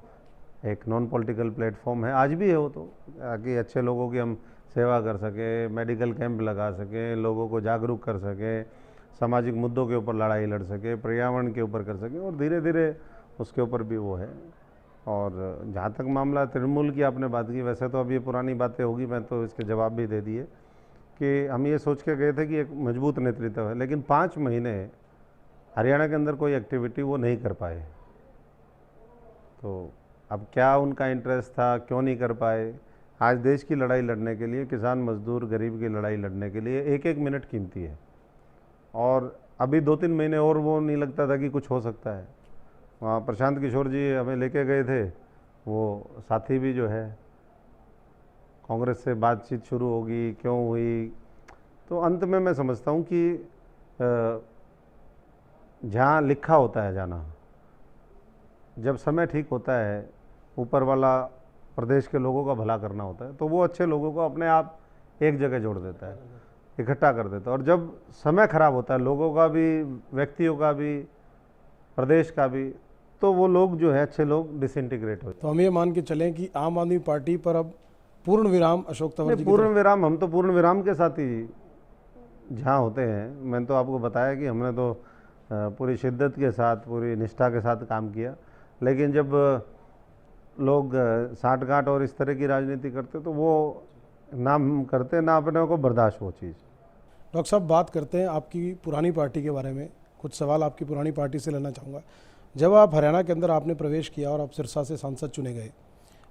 एक नॉन पॉलिटिकल प्लेटफॉर्म है, आज भी है वो, तो ताकि अच्छे लोगों की हम सेवा कर सकें, मेडिकल कैंप लगा सकें, लोगों को जागरूक कर सकें, सामाजिक मुद्दों के ऊपर लड़ाई लड़ सकें, पर्यावरण के ऊपर कर सकें, और धीरे धीरे उसके ऊपर भी वो है। और जहाँ तक मामला तृणमूल की आपने बात की, वैसे तो अब ये पुरानी बातें होगी, मैं तो इसके जवाब भी दे दिए कि हम ये सोच के गए थे कि एक मजबूत नेतृत्व है, लेकिन 5 महीने हरियाणा के अंदर कोई एक्टिविटी वो नहीं कर पाए। तो अब क्या उनका इंटरेस्ट था, क्यों नहीं कर पाए? आज देश की लड़ाई लड़ने के लिए, किसान मजदूर गरीब की लड़ाई लड़ने के लिए एक एक मिनट कीमती है, और अभी 2-3 महीने और वो नहीं लगता था कि कुछ हो सकता है। वहाँ प्रशांत किशोर जी हमें लेके गए थे, वो साथी भी जो है, कांग्रेस से बातचीत शुरू होगी, क्यों हुई? तो अंत में मैं समझता हूँ कि जहाँ लिखा होता है जाना, जब समय ठीक होता है, ऊपर वाला प्रदेश के लोगों का भला करना होता है, तो वो अच्छे लोगों को अपने आप एक जगह जोड़ देता है, इकट्ठा कर देता है। और जब समय खराब होता है, लोगों का भी, व्यक्तियों का भी, प्रदेश का भी, तो वो लोग जो है, अच्छे लोग डिसइंटीग्रेट हो। तो हम ये मान के चलें कि आम आदमी पार्टी पर अब पूर्ण विराम अशोक तंवर जी? पूर्ण विराम, हम तो पूर्ण विराम के साथ ही जहाँ होते हैं। मैंने तो आपको बताया कि हमने तो पूरी शिद्दत के साथ, पूरी निष्ठा के साथ काम किया, लेकिन जब लोग साठगांठ और इस तरह की राजनीति करते तो वो ना हम करते, ना अपने को बर्दाश्त वो चीज़। डॉक्टर साहब, बात करते हैं आपकी पुरानी पार्टी के बारे में। कुछ सवाल आपकी पुरानी पार्टी से लेना चाहूँगा। जब आप हरियाणा के अंदर आपने प्रवेश किया और आप सिरसा से सांसद चुने गए,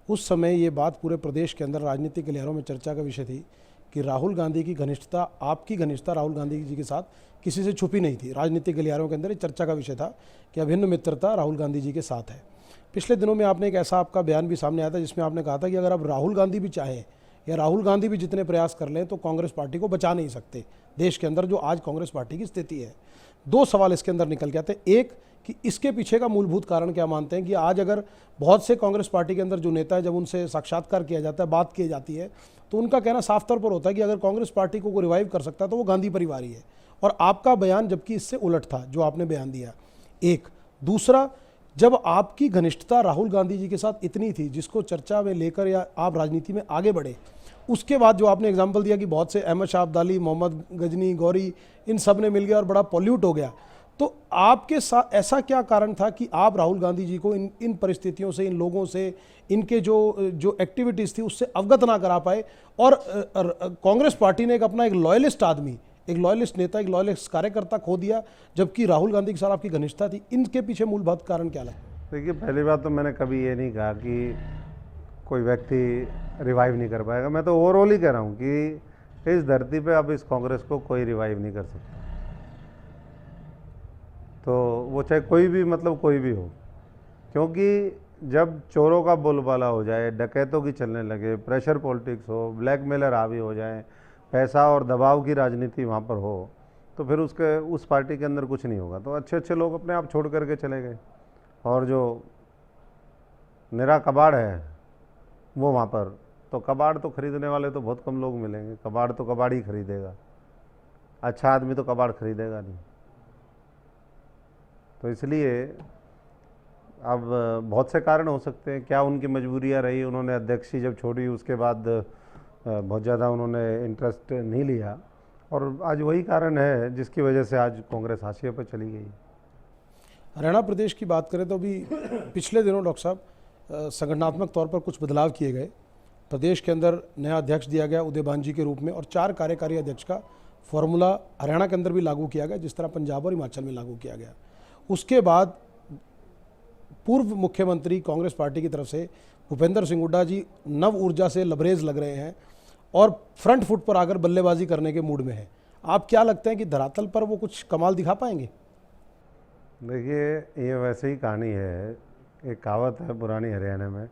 उस समय ये बात पूरे प्रदेश के अंदर राजनीतिक गलियारों में चर्चा का विषय थी कि राहुल गांधी की घनिष्ठता, आपकी घनिष्ठता राहुल गांधी जी के साथ किसी से छुपी नहीं थी। राजनीतिक गलियारों के अंदर ये चर्चा का विषय था कि अभिन्न मित्रता राहुल गांधी जी के साथ है। पिछले दिनों में आपने एक ऐसा आपका बयान भी सामने आया था जिसमें आपने कहा था कि अगर अब राहुल गांधी भी चाहें या राहुल गांधी भी जितने प्रयास कर लें तो कांग्रेस पार्टी को बचा नहीं सकते देश के अंदर जो आज कांग्रेस पार्टी की स्थिति है। 2 सवाल इसके अंदर निकल के आते हैं। एक, कि इसके पीछे का मूलभूत कारण क्या मानते हैं कि आज अगर बहुत से कांग्रेस पार्टी के अंदर जो नेता है, जब उनसे साक्षात्कार किया जाता है, बात की जाती है, तो उनका कहना साफ तौर पर होता है कि अगर कांग्रेस पार्टी को रिवाइव कर सकता है तो वो गांधी परिवार ही है, और आपका बयान जबकि इससे उलट था जो आपने बयान दिया। एक दूसरा, जब आपकी घनिष्ठता राहुल गांधी जी के साथ इतनी थी, जिसको चर्चा में लेकर या आप राजनीति में आगे बढ़े, उसके बाद जो आपने एग्जाम्पल दिया कि बहुत से अहमद शाह अब्दाली, मोहम्मद गजनी, गौरी, इन सब ने मिल गया और बड़ा पॉल्यूट हो गया, तो आपके साथ ऐसा क्या कारण था कि आप राहुल गांधी जी को इन परिस्थितियों से, इन लोगों से, इनके जो एक्टिविटीज़ थी उससे अवगत ना करा पाए? और कांग्रेस पार्टी ने अपना एक लॉयलिस्ट आदमी, एक लॉयलिस्ट नेता, एक लॉयलिस्ट कार्यकर्ता खो दिया, जबकि राहुल गांधी के साथ आपकी घनिष्ठता थी। इनके पीछे मूलभूत कारण क्या लगता है? देखिए, पहली बात तो मैंने कभी ये नहीं कहा कि कोई व्यक्ति रिवाइव नहीं कर पाएगा। मैं तो ओवरऑल ही कह रहा हूँ कि इस धरती पे अब इस कांग्रेस को कोई रिवाइव नहीं कर सकता। तो वो चाहे कोई भी, मतलब कोई भी हो, क्योंकि जब चोरों का बोलबाला हो जाए, डकैतों की चलने लगे, प्रेशर पॉलिटिक्स हो, ब्लैकमेलर हावी हो जाए, पैसा और दबाव की राजनीति वहाँ पर हो, तो फिर उस पार्टी के अंदर कुछ नहीं होगा। तो अच्छे अच्छे लोग अपने आप छोड़ करके चले गए, और जो निरा कबाड़ है वो वहाँ पर, तो कबाड़ तो खरीदने वाले तो बहुत कम लोग मिलेंगे। कबाड़ तो कबाड़ ही खरीदेगा, अच्छा आदमी तो कबाड़ खरीदेगा नहीं। तो इसलिए अब बहुत से कारण हो सकते हैं। क्या उनकी मजबूरियां रही, उन्होंने अध्यक्षी जब छोड़ी उसके बाद बहुत ज़्यादा उन्होंने इंटरेस्ट नहीं लिया, और आज वही कारण है जिसकी वजह से आज कांग्रेस हाशिए पर चली गई। हरियाणा प्रदेश की बात करें तो अभी पिछले दिनों डॉक्टर साहब संगठनात्मक तौर पर कुछ बदलाव किए गए। प्रदेश के अंदर नया अध्यक्ष दिया गया उदयभान जी के रूप में, और 4 कार्यकारी अध्यक्ष का फॉर्मूला हरियाणा के अंदर भी लागू किया गया, जिस तरह पंजाब और हिमाचल में लागू किया गया। उसके बाद पूर्व मुख्यमंत्री कांग्रेस पार्टी की तरफ से भूपेंद्र सिंह हुड्डा जी नव ऊर्जा से लबरेज लग रहे हैं और फ्रंट फुट पर आकर बल्लेबाजी करने के मूड में हैं। आप क्या लगते हैं कि धरातल पर वो कुछ कमाल दिखा पाएंगे? देखिए, ये वैसे ही कहानी है। एक कहावत है पुरानी हरियाणा में,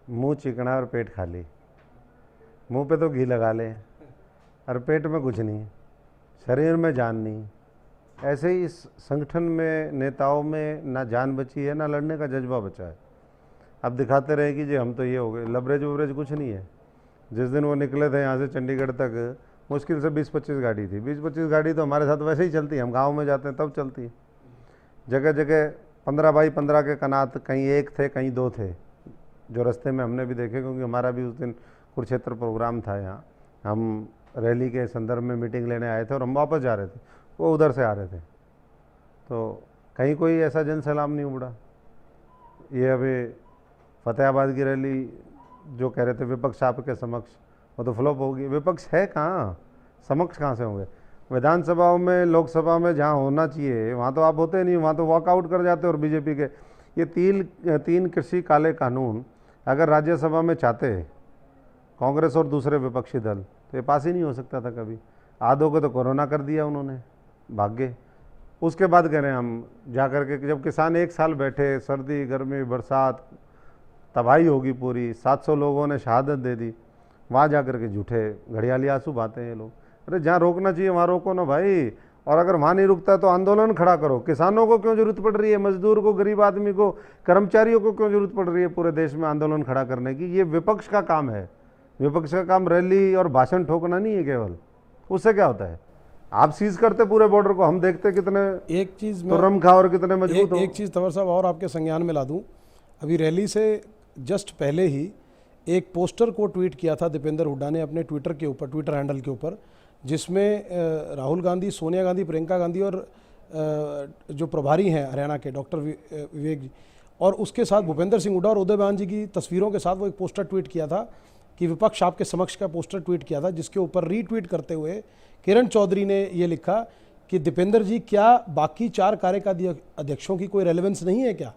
मुंह चिकना और पेट खाली। मुंह पे तो घी लगा ले और पेट में कुछ नहीं, शरीर में जान नहीं। ऐसे ही इस संगठन में नेताओं में ना जान बची है, ना लड़ने का जज्बा बचा है। अब दिखाते रहे कि जी हम तो ये हो गए, लवरेज ववरेज कुछ नहीं है। जिस दिन वो निकले थे यहाँ से चंडीगढ़ तक, मुश्किल से 20-25 गाड़ी थी। 20-25 गाड़ी तो हमारे साथ वैसे ही चलती है, हम गाँव में जाते हैं तब चलती है। जगह जगह 15 बाई 15 के कनात, कहीं 1 थे कहीं 2 थे, जो रास्ते में हमने भी देखे, क्योंकि हमारा भी उस दिन कुरुक्षेत्र प्रोग्राम था यहाँ। हम रैली के संदर्भ में मीटिंग लेने आए थे और हम वापस जा रहे थे, वो उधर से आ रहे थे, तो कहीं कोई ऐसा जन सैलाब नहीं उमड़ा। ये अभी फतेहाबाद की रैली जो कह रहे थे विपक्ष आपके समक्ष, वो तो फ्लॉप होगी। विपक्ष है कहाँ, समक्ष कहाँ से होंगे? विधानसभाओं में, लोकसभा में जहाँ होना चाहिए वहाँ तो आप होते नहीं, वहाँ तो वॉकआउट कर जाते। और बीजेपी के ये 3 कृषि काले कानून अगर राज्यसभा में चाहते कांग्रेस और दूसरे विपक्षी दल, तो ये पास ही नहीं हो सकता था कभी। आधों को तो कोरोना कर दिया उन्होंने, भाग्य। उसके बाद कह रहे हैं हम जा कर के, जब किसान 1 साल बैठे, सर्दी गर्मी बरसात, तबाही होगी पूरी, 700 लोगों ने शहादत दे दी, वहाँ जा कर के झूठे घड़ियाली आंसू बहाते हैं ये लोग। अरे जहाँ रोकना चाहिए वहाँ रोको ना भाई, और अगर वहाँ नहीं रुकता तो आंदोलन खड़ा करो। किसानों को क्यों जरूरत पड़ रही है, मजदूर को, गरीब आदमी को, कर्मचारियों को क्यों जरूरत पड़ रही है पूरे देश में आंदोलन खड़ा करने की? ये विपक्ष का काम है। विपक्ष का काम रैली और भाषण ठोकना नहीं है केवल। उससे क्या होता है? आप सीज करते पूरे बॉर्डर को, हम देखते कितने एक चीज़ तुर्रम खा और कितने मजबूत हो। एक चीज़ तंवर साहब और आपके संज्ञान में ला दूं, अभी रैली से जस्ट पहले ही एक पोस्टर को ट्वीट किया था दीपेंद्र हुड्डा ने अपने ट्विटर हैंडल के ऊपर, जिसमें राहुल गांधी, सोनिया गांधी, प्रियंका गांधी और जो प्रभारी हैं हरियाणा के डॉक्टर विवेक जी, और उसके साथ भूपेंद्र सिंह हुड्डा और उदयभान जी की तस्वीरों के साथ वो एक पोस्टर ट्वीट किया था कि विपक्ष आपके समक्ष का पोस्टर ट्वीट किया था, जिसके ऊपर रीट्वीट करते हुए किरण चौधरी ने ये लिखा कि दीपेंद्र जी, क्या बाकी 4 कार्यकारी अध्यक्षों की कोई रेलेवेंस नहीं है क्या?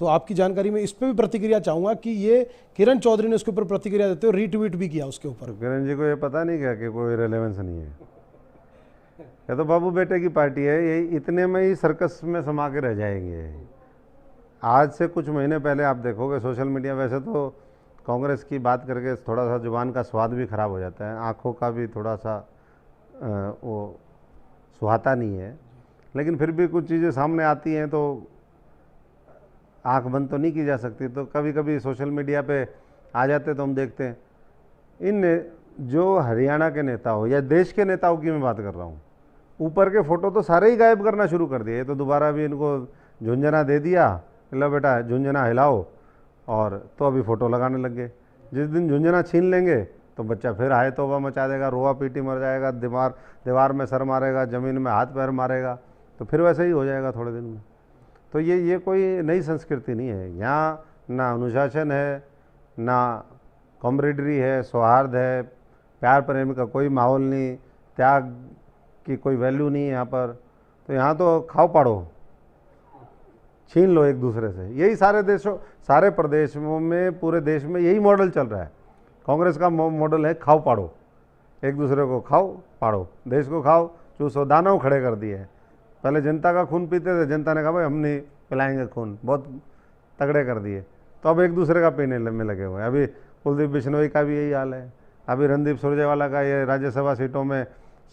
तो आपकी जानकारी में इस पर भी प्रतिक्रिया चाहूँगा कि ये किरण चौधरी ने उसके ऊपर प्रतिक्रिया देते हुए रीट्वीट भी किया उसके ऊपर। तो किरण जी को ये पता नहीं क्या कि कोई रेलेवेंस नहीं है? ये तो बाबू बेटे की पार्टी है, ये इतने में ही सर्कस में समा के रह जाएंगे। आज से कुछ महीने पहले आप देखोगे सोशल मीडिया, वैसे तो कांग्रेस की बात करके थोड़ा सा जुबान का स्वाद भी खराब हो जाता है, आँखों का भी थोड़ा सा वो सुहाता नहीं है, लेकिन फिर भी कुछ चीज़ें सामने आती हैं तो आँख बंद तो नहीं की जा सकती। तो कभी कभी सोशल मीडिया पे आ जाते तो हम देखते हैं। इन जो हरियाणा के नेता हो या देश के नेताओं की मैं बात कर रहा हूँ, ऊपर के फ़ोटो तो सारे ही गायब करना शुरू कर दिए। तो दोबारा भी इनको झुंझुना दे दिया लो बेटा झुंझुना हिलाओ, और तो अभी फ़ोटो लगाने लग गए। जिस दिन झुंझुना छीन लेंगे तो बच्चा फिर हाय तौबा मचा देगा, रोआ पीटी मर जाएगा, दीवार में सर मारेगा, ज़मीन में हाथ पैर मारेगा, तो फिर वैसे ही हो जाएगा थोड़े दिन में। तो ये कोई नई संस्कृति नहीं है। यहाँ ना अनुशासन है, ना कॉम्रेडरी है, सौहार्द है, प्यार प्रेम का कोई माहौल नहीं, त्याग की कोई वैल्यू नहीं है यहाँ पर। तो यहाँ तो खाओ पाड़ो, छीन लो एक दूसरे से। यही सारे प्रदेशों में, पूरे देश में यही मॉडल चल रहा है। कांग्रेस का मॉडल है खाओ पाड़ो, एक दूसरे को खाओ पाड़ो, देश को खाओ चूसो, दानव खड़े कर दिए हैं। पहले जनता का खून पीते थे, जनता ने कहा भाई हम नहीं पिलाएंगे खून, बहुत तगड़े कर दिए, तो अब एक दूसरे का पीने में लगे हुए हैं। अभी कुलदीप बिश्नोई का भी यही हाल है। अभी रणदीप सुरजेवाला का ये राज्यसभा सीटों में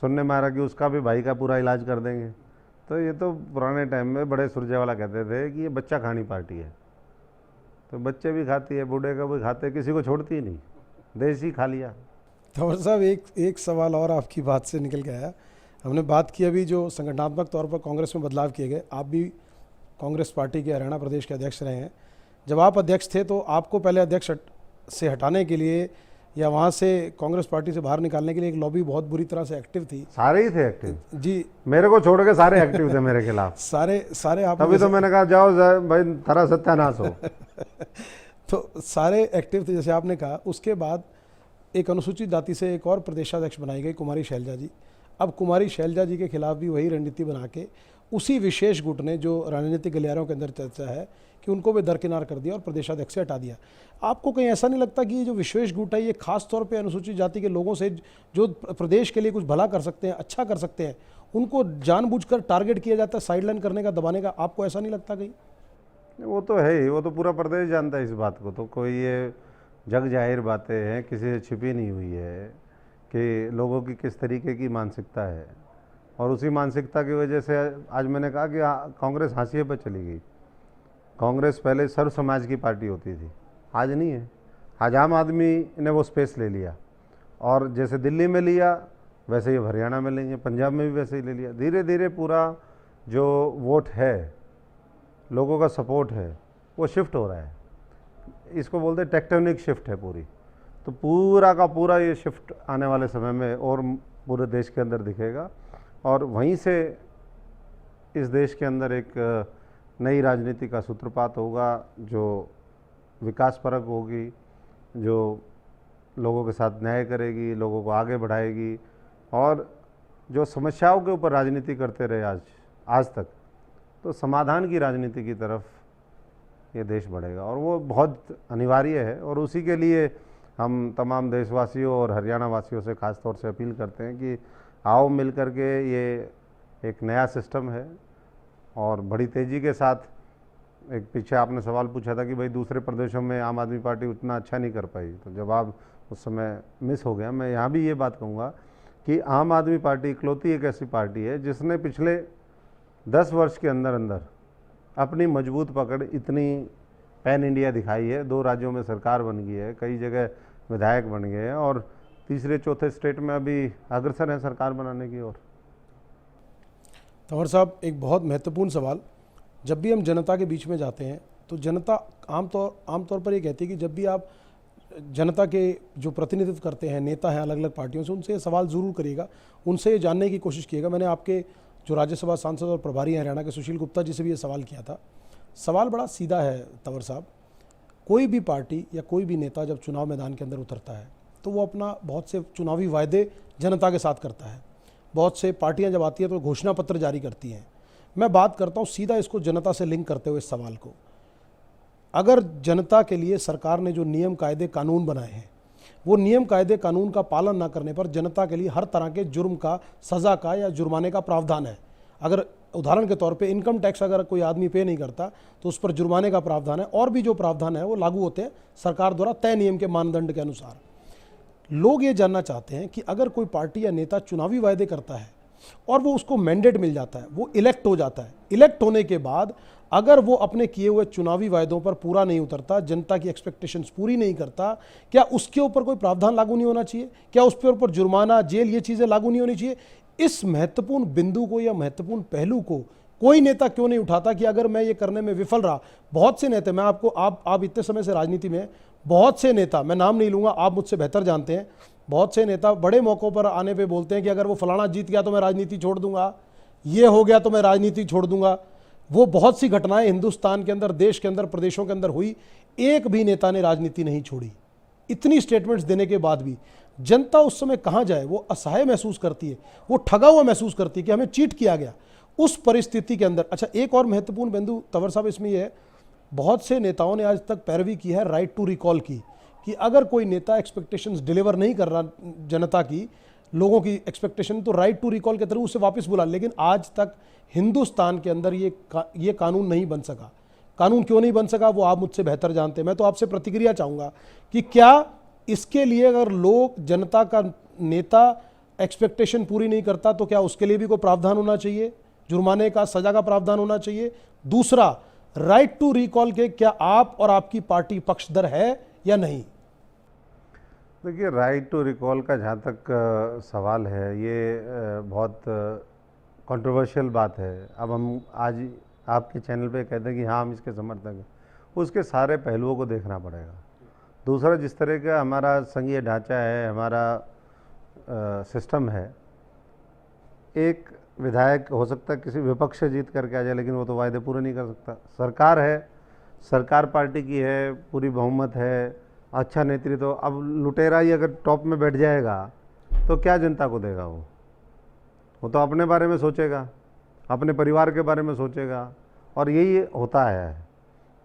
सुनने में आ रहा कि उसका भी भाई का पूरा इलाज कर देंगे। तो ये तो पुराने टाइम में बड़े सुरजेवाला कहते थे कि ये बच्चा खानी पार्टी है। तो बच्चे भी खाती है, बूढ़े का भी खाते, किसी को छोड़ती ही नहीं, देश ही खा लिया। तंवर साहब, एक सवाल और आपकी बात से निकल के आया। हमने बात की अभी जो संगठनात्मक तौर पर कांग्रेस में बदलाव किए गए। आप भी कांग्रेस पार्टी के हरियाणा प्रदेश के अध्यक्ष रहे हैं। जब आप अध्यक्ष थे तो आपको पहले अध्यक्ष से हटाने के लिए या वहाँ से कांग्रेस पार्टी से बाहर निकालने के लिए एक लॉबी बहुत बुरी तरह से एक्टिव थी। सारे ही थे एक्टिव जी, मेरे को छोड़ के सारे एक्टिव थे मेरे खिलाफ। सारे आप, तभी तो मैंने कहा जाओ भाई तारा सत्यानाश हो। तो सारे एक्टिव थे जैसे आपने कहा। उसके बाद एक अनुसूचित जाति से एक और प्रदेशाध्यक्ष बनाई गई, कुमारी शैलजा जी। अब कुमारी शैलजा जी के खिलाफ भी वही रणनीति बना के उसी विशेष गुट ने, जो राजनीतिक गलियारों के अंदर चर्चा है, कि उनको भी दरकिनार कर दिया और प्रदेशाध्यक्ष से हटा दिया। आपको कहीं ऐसा नहीं लगता कि ये जो विशेष गुट है ये खास तौर पे अनुसूचित जाति के लोगों से जो प्रदेश के लिए कुछ भला कर सकते हैं, अच्छा कर सकते हैं, उनको जानबूझकर टारगेट किया जाता है, साइडलाइन करने का, दबाने का? आपको ऐसा नहीं लगता कहीं? वो तो है ही, वो तो पूरा प्रदेश जानता है इस बात को। तो कोई ये जग जाहिर बातें हैं, किसी से छिपी नहीं हुई है कि लोगों की किस तरीके की मानसिकता है। और उसी मानसिकता की वजह से आज मैंने कहा कि कांग्रेस हाशिए पर चली गई। कांग्रेस पहले सर्व समाज की पार्टी होती थी, आज नहीं है। आज आम आदमी ने वो स्पेस ले लिया, और जैसे दिल्ली में लिया वैसे ही हरियाणा में लेंगे, पंजाब में भी वैसे ही ले लिया। धीरे धीरे पूरा जो वोट है, लोगों का सपोर्ट है, वो शिफ्ट हो रहा है। इसको बोलते हैं टेक्टोनिक शिफ्ट है पूरी। तो पूरा का पूरा ये शिफ्ट आने वाले समय में और पूरे देश के अंदर दिखेगा, और वहीं से इस देश के अंदर एक नई राजनीति का सूत्रपात होगा, जो विकासपरक होगी, जो लोगों के साथ न्याय करेगी, लोगों को आगे बढ़ाएगी। और जो समस्याओं के ऊपर राजनीति करते रहे आज तक, तो समाधान की राजनीति की तरफ ये देश बढ़ेगा, और वो बहुत अनिवार्य है। और उसी के लिए हम तमाम देशवासियों और हरियाणा वासियों से ख़ास तौर से अपील करते हैं कि आओ मिल कर के, ये एक नया सिस्टम है और बड़ी तेज़ी के साथ। एक पीछे आपने सवाल पूछा था कि भाई दूसरे प्रदेशों में आम आदमी पार्टी उतना अच्छा नहीं कर पाई, तो जवाब उस समय मिस हो गया। मैं यहाँ भी ये बात कहूँगा कि आम आदमी पार्टी इकलौती एक ऐसी पार्टी है जिसने पिछले 10 वर्ष के अंदर अंदर अपनी मजबूत पकड़ इतनी पैन इंडिया दिखाई है। 2 राज्यों में सरकार बन गई है, कई जगह विधायक बन गए हैं, और तीसरे चौथे स्टेट में अभी अग्रसर है सरकार बनाने की ओर। तंवर साहब, एक बहुत महत्वपूर्ण सवाल। जब भी हम जनता के बीच में जाते हैं तो जनता आमतौर पर ये कहती है कि जब भी आप जनता के जो प्रतिनिधित्व करते हैं, नेता हैं अलग अलग पार्टियों से, उनसे ये सवाल ज़रूर करिएगा, उनसे ये जानने की कोशिश कीजिएगा। मैंने आपके जो राज्यसभा सांसद और प्रभारी हैं हरियाणा के, सुशील गुप्ता जी से भी ये सवाल किया था। सवाल बड़ा सीधा है तंवर साहब। कोई भी पार्टी या कोई भी नेता जब चुनाव मैदान के अंदर उतरता है तो वो अपना बहुत से चुनावी वायदे जनता के साथ करता है। बहुत से पार्टियां जब आती हैं तो घोषणा पत्र जारी करती हैं। मैं बात करता हूं सीधा इसको जनता से लिंक करते हुए इस सवाल को। अगर जनता के लिए सरकार ने जो नियम कायदे कानून बनाए हैं, वो नियम कायदे कानून का पालन ना करने पर जनता के लिए हर तरह के जुर्म का, सज़ा का या जुर्माने का प्रावधान है। अगर उदाहरण के तौर पे इनकम टैक्स अगर कोई आदमी पे नहीं करता तो उस पर जुर्माने का प्रावधान है, और भी जो प्रावधान है वो लागू होते हैं सरकार द्वारा तय नियम के मानदंड के अनुसार। लोग ये जानना चाहते हैं कि अगर कोई पार्टी या नेता चुनावी वायदे करता है और वो उसको मैंडेट मिल जाता है, वो इलेक्ट हो जाता है, इलेक्ट होने के बाद अगर वो अपने किए हुए चुनावी वायदों पर पूरा नहीं उतरता, जनता की एक्सपेक्टेशंस पूरी नहीं करता, क्या उसके ऊपर कोई प्रावधान लागू नहीं होना चाहिए? क्या उस पर ऊपर जुर्माना, जेल, ये चीज़ें लागू नहीं होनी चाहिए? इस महत्वपूर्ण बिंदु को या महत्वपूर्ण पहलू को कोई नेता क्यों नहीं उठाता कि अगर मैं ये करने में विफल रहा। बहुत से नेता, मैं आपको, आप इतने समय से राजनीति में, बहुत से नेता, मैं नाम नहीं लूंगा, आप मुझसे बेहतर जानते हैं, बहुत से नेता बड़े मौक़ों पर आने पे बोलते हैं कि अगर वो फलाना जीत गया तो मैं राजनीति छोड़ दूंगा, ये हो गया तो मैं राजनीति छोड़ दूंगा। वो बहुत सी घटनाएं हिंदुस्तान के अंदर, देश के अंदर, प्रदेशों के अंदर हुई, एक भी नेता ने राजनीति नहीं छोड़ी। इतनी स्टेटमेंट्स देने के बाद भी जनता उस समय कहाँ जाए, वो असहाय महसूस करती है, वो ठगा हुआ महसूस करती है कि हमें चीट किया गया। उस परिस्थिति के अंदर, अच्छा एक और महत्वपूर्ण बिंदु तंवर साहब इसमें यह है, बहुत से नेताओं ने आज तक पैरवी की है राइट टू रिकॉल की, कि अगर कोई नेता एक्सपेक्टेशंस डिलीवर नहीं कर रहा जनता की, लोगों की एक्सपेक्टेशन, तो राइट टू रिकॉल के थ्रू उसे वापस बुला। लेकिन आज तक हिंदुस्तान के अंदर ये कानून नहीं बन सका। कानून क्यों नहीं बन सका वो आप मुझसे बेहतर जानते हैं। मैं तो आपसे प्रतिक्रिया चाहूँगा कि क्या इसके लिए अगर लोग, जनता का नेता एक्सपेक्टेशन पूरी नहीं करता तो क्या उसके लिए भी कोई प्रावधान होना चाहिए, जुर्माने का, सजा का प्रावधान होना चाहिए? दूसरा, राइट टू रिकॉल के क्या आप और आपकी पार्टी पक्षधर है या नहीं? देखिए, राइट टू रिकॉल का जहाँ तक सवाल है, ये बहुत कंट्रोवर्शियल बात है। अब हम आज आपके चैनल पे कहते हैं कि हाँ हम इसके समर्थक हैं, उसके सारे पहलुओं को देखना पड़ेगा। दूसरा, जिस तरह का हमारा संघीय ढांचा है, हमारा सिस्टम है, एक विधायक हो सकता है किसी विपक्ष से जीत करके आ जाए, लेकिन वो तो वायदे पूरे नहीं कर सकता। सरकार है, सरकार पार्टी की है, पूरी बहुमत है, अच्छा नेतृत्व, तो अब लुटेरा ही अगर टॉप में बैठ जाएगा तो क्या जनता को देगा? वो तो अपने बारे में सोचेगा, अपने परिवार के बारे में सोचेगा, और यही होता है।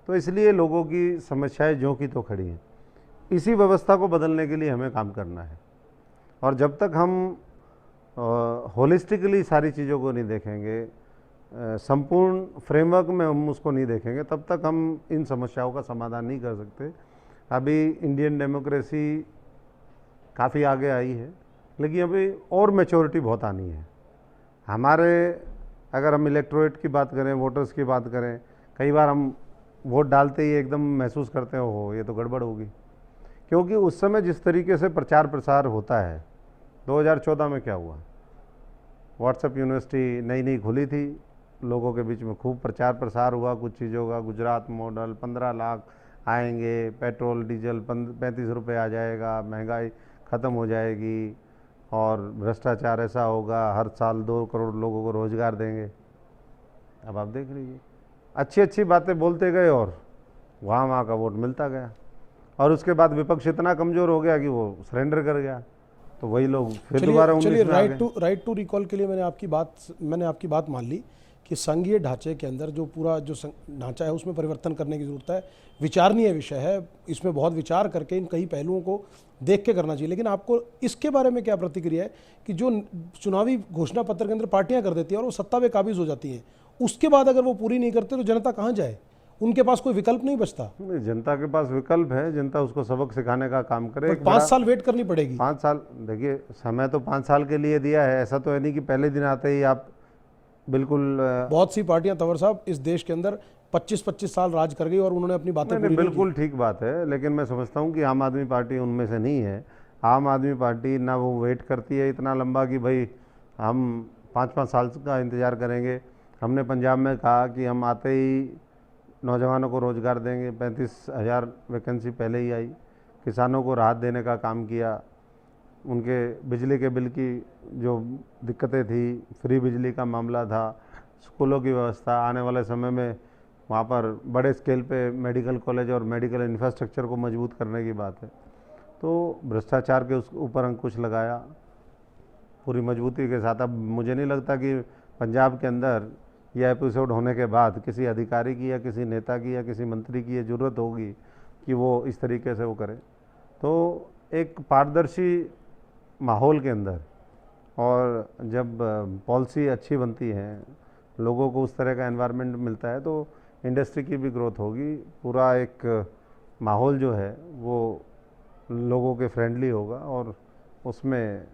तो इसलिए लोगों की समस्याएं जो की तो खड़ी हैं। इसी व्यवस्था को बदलने के लिए हमें काम करना है, और जब तक हम होलिस्टिकली सारी चीज़ों को नहीं देखेंगे, संपूर्ण फ्रेमवर्क में हम उसको नहीं देखेंगे, तब तक हम इन समस्याओं का समाधान नहीं कर सकते। अभी इंडियन डेमोक्रेसी काफ़ी आगे आई है, लेकिन अभी और मैच्योरिटी बहुत आनी है हमारे। अगर हम इलेक्टोरेट की बात करें, वोटर्स की बात करें, कई बार हम वोट डालते ही एकदम महसूस करते हो ये तो गड़बड़ होगी, क्योंकि उस समय जिस तरीके से प्रचार प्रसार होता है। 2014 में क्या हुआ? व्हाट्सएप यूनिवर्सिटी नई नई खुली थी, लोगों के बीच में खूब प्रचार प्रसार हुआ कुछ चीज़ों का, गुजरात मॉडल, 15 लाख आएंगे, पेट्रोल डीजल 35 रुपये आ जाएगा, महंगाई ख़त्म हो जाएगी, और भ्रष्टाचार ऐसा होगा, हर साल 2 करोड़ लोगों को रोज़गार देंगे। अब आप देख लीजिए, अच्छी अच्छी बातें बोलते गए और वहाँ का वोट मिलता गया, और उसके बाद विपक्ष इतना कमज़ोर हो गया कि वो सरेंडर कर गया, तो वही लोग फिर दोबारा 19 में आ गए। राइट टू रिकॉल के लिए मैंने आपकी बात मान ली कि संघीय ढांचे के अंदर जो पूरा जो ढांचा है उसमें परिवर्तन करने की ज़रूरत है। विचारणीय विषय है, इसमें बहुत विचार करके इन कई पहलुओं को देख के करना चाहिए। लेकिन आपको इसके बारे में क्या प्रतिक्रिया है कि जो चुनावी घोषणा पत्र के अंदर पार्टियां कर देती हैं और वो सत्ता पे काबिज हो जाती हैं, उसके बाद अगर वो पूरी नहीं करते तो जनता कहाँ जाए? उनके पास कोई विकल्प नहीं बचता। नहीं, जनता के पास विकल्प है, जनता उसको सबक सिखाने का काम करे। 5 साल वेट करनी पड़ेगी। 5 साल, देखिए समय तो 5 साल के लिए दिया है, ऐसा तो है नहीं कि पहले दिन आते ही आप बिल्कुल। बहुत सी पार्टियां तंवर साहब इस देश के अंदर 25-25 साल राज कर गई और उन्होंने अपनी बातें पूरी नहीं बिल्कुल ठीक बात है, लेकिन मैं समझता हूँ कि आम आदमी पार्टी उनमें से नहीं है। आम आदमी पार्टी ना वो वेट करती है इतना लंबा कि भाई हम 5-5 साल का इंतज़ार करेंगे। हमने पंजाब में कहा कि हम आते ही नौजवानों को रोज़गार देंगे, 35,000 वैकेंसी पहले ही आई। किसानों को राहत देने का काम किया, उनके बिजली के बिल की जो दिक्कतें थी, फ्री बिजली का मामला था, स्कूलों की व्यवस्था, आने वाले समय में वहाँ पर बड़े स्केल पे मेडिकल कॉलेज और मेडिकल इंफ्रास्ट्रक्चर को मजबूत करने की बात है। तो भ्रष्टाचार के उस ऊपर अंकुश लगाया पूरी मजबूती के साथ। अब मुझे नहीं लगता कि पंजाब के अंदर यह एपिसोड होने के बाद किसी अधिकारी की या किसी नेता की या किसी मंत्री की ये ज़रूरत होगी कि वो इस तरीके से वो करे। तो एक पारदर्शी माहौल के अंदर, और जब पॉलिसी अच्छी बनती है, लोगों को उस तरह का एनवायरनमेंट मिलता है, तो इंडस्ट्री की भी ग्रोथ होगी। पूरा एक माहौल जो है वो लोगों के फ्रेंडली होगा और उसमें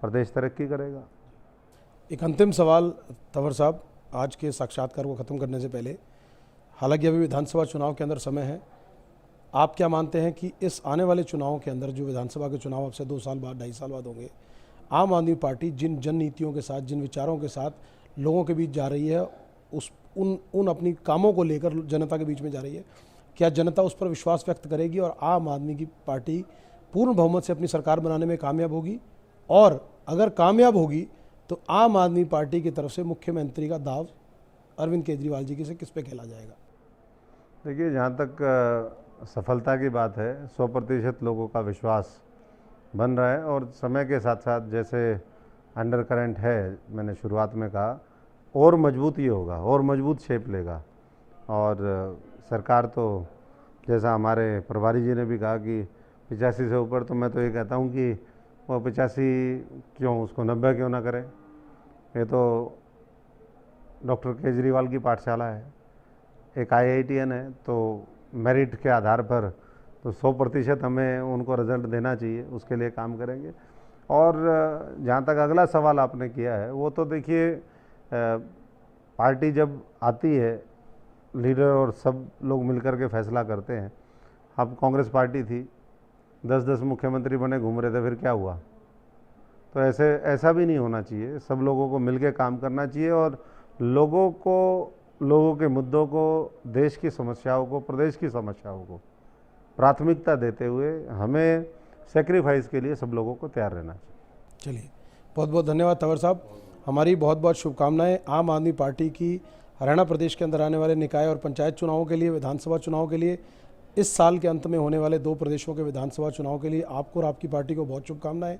प्रदेश तरक्की करेगा। एक अंतिम सवाल तंवर साहब, आज के साक्षात्कार को ख़त्म करने से पहले, हालांकि अभी विधानसभा चुनाव के अंदर समय है, आप क्या मानते हैं कि इस आने वाले चुनावों के अंदर, जो विधानसभा के चुनाव अब से 2 साल बाद, 2.5 साल बाद होंगे, आम आदमी पार्टी जिन जन नीतियों के साथ, जिन विचारों के साथ लोगों के बीच जा रही है, उस उन अपनी कामों को लेकर जनता के बीच में जा रही है, क्या जनता उस पर विश्वास व्यक्त करेगी और आम आदमी की पार्टी पूर्ण बहुमत से अपनी सरकार बनाने में कामयाब होगी? और अगर कामयाब होगी तो आम आदमी पार्टी की तरफ से मुख्यमंत्री का दाव अरविंद केजरीवाल जी की से किस पे खेला जाएगा? देखिए, जहाँ तक सफलता की बात है, 100% लोगों का विश्वास बन रहा है और समय के साथ साथ जैसे अंडर करंट है, मैंने शुरुआत में कहा, और मजबूत ये होगा और मजबूत शेप लेगा। और सरकार तो जैसा हमारे प्रभारी जी ने भी कहा कि 85 से ऊपर, तो मैं तो ये कहता हूँ कि वो 85 क्यों, उसको 90 क्यों ना करें। ये तो डॉक्टर केजरीवाल की पाठशाला है, एक IITN है, तो मेरिट के आधार पर तो 100% हमें उनको रिजल्ट देना चाहिए, उसके लिए काम करेंगे। और जहाँ तक अगला सवाल आपने किया है, वो तो देखिए, पार्टी जब आती है, लीडर और सब लोग मिलकर के फैसला करते हैं। अब कांग्रेस पार्टी थी, 10-10 मुख्यमंत्री बने घूम रहे थे, फिर क्या हुआ? तो ऐसा भी नहीं होना चाहिए। सब लोगों को मिलकर काम करना चाहिए और लोगों के मुद्दों को, देश की समस्याओं को, प्रदेश की समस्याओं को प्राथमिकता देते हुए हमें सेक्रीफाइस के लिए सब लोगों को तैयार रहना चाहिए। चलिए, बहुत बहुत धन्यवाद तंवर साहब। हमारी बहुत बहुत शुभकामनाएं आम आदमी पार्टी की हरियाणा प्रदेश के अंदर आने वाले निकाय और पंचायत चुनावों के लिए, विधानसभा चुनाव के लिए, इस साल के अंत में होने वाले 2 प्रदेशों के विधानसभा चुनाव के लिए आपको और आपकी पार्टी को बहुत शुभकामनाएं।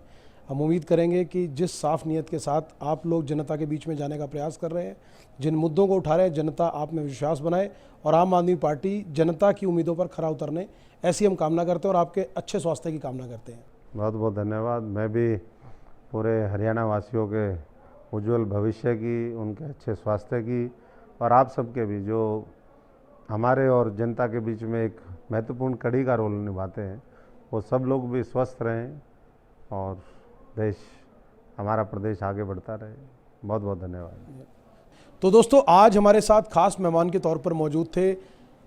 हम उम्मीद करेंगे कि जिस साफ नीयत के साथ आप लोग जनता के बीच में जाने का प्रयास कर रहे हैं, जिन मुद्दों को उठा रहे हैं, जनता आप में विश्वास बनाए और आम आदमी पार्टी जनता की उम्मीदों पर खरा उतरने, ऐसी हम कामना करते हैं और आपके अच्छे स्वास्थ्य की कामना करते हैं। बहुत बहुत धन्यवाद। मैं भी पूरे हरियाणा वासियों के उज्जवल भविष्य की, उनके अच्छे स्वास्थ्य की, और आप सबके भी जो हमारे और जनता के बीच में एक महत्वपूर्ण कड़ी का रोल निभाते हैं, वो सब लोग भी स्वस्थ रहें और देश, हमारा प्रदेश आगे बढ़ता रहे। बहुत बहुत धन्यवाद। तो दोस्तों, आज हमारे साथ खास मेहमान के तौर पर मौजूद थे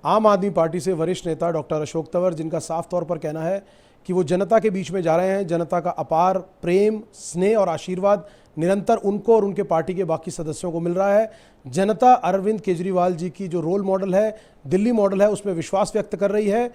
आम आदमी पार्टी से वरिष्ठ नेता डॉक्टर अशोक तंवर, जिनका साफ तौर पर कहना है कि वो जनता के बीच में जा रहे हैं। जनता का अपार प्रेम, स्नेह और आशीर्वाद निरंतर उनको और उनके पार्टी के बाकी सदस्यों को मिल रहा है। जनता अरविंद केजरीवाल जी की जो रोल मॉडल है, दिल्ली मॉडल है, उसमें विश्वास व्यक्त कर रही है।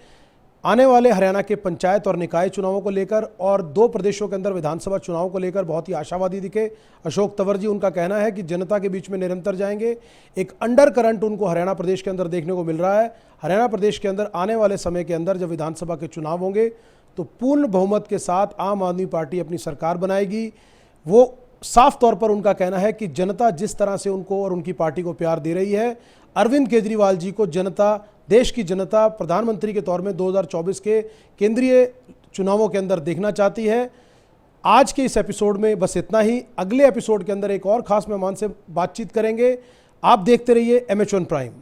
आने वाले हरियाणा के पंचायत और निकाय चुनावों को लेकर और 2 प्रदेशों के अंदर विधानसभा चुनाव को लेकर बहुत ही आशावादी दिखे अशोक तंवर जी। उनका कहना है कि जनता के बीच में निरंतर जाएंगे। एक अंडर करंट उनको हरियाणा प्रदेश के अंदर देखने को मिल रहा है। हरियाणा प्रदेश के अंदर आने वाले समय के अंदर जब विधानसभा के चुनाव होंगे तो पूर्ण बहुमत के साथ आम आदमी पार्टी अपनी सरकार बनाएगी। वो साफ तौर पर उनका कहना है कि जनता जिस तरह से उनको और उनकी पार्टी को प्यार दे रही है, अरविंद केजरीवाल जी को जनता, देश की जनता प्रधानमंत्री के तौर में 2024 के केंद्रीय चुनावों के अंदर देखना चाहती है। आज के इस एपिसोड में बस इतना ही। अगले एपिसोड के अंदर एक और खास मेहमान से बातचीत करेंगे। आप देखते रहिए MH1 प्राइम।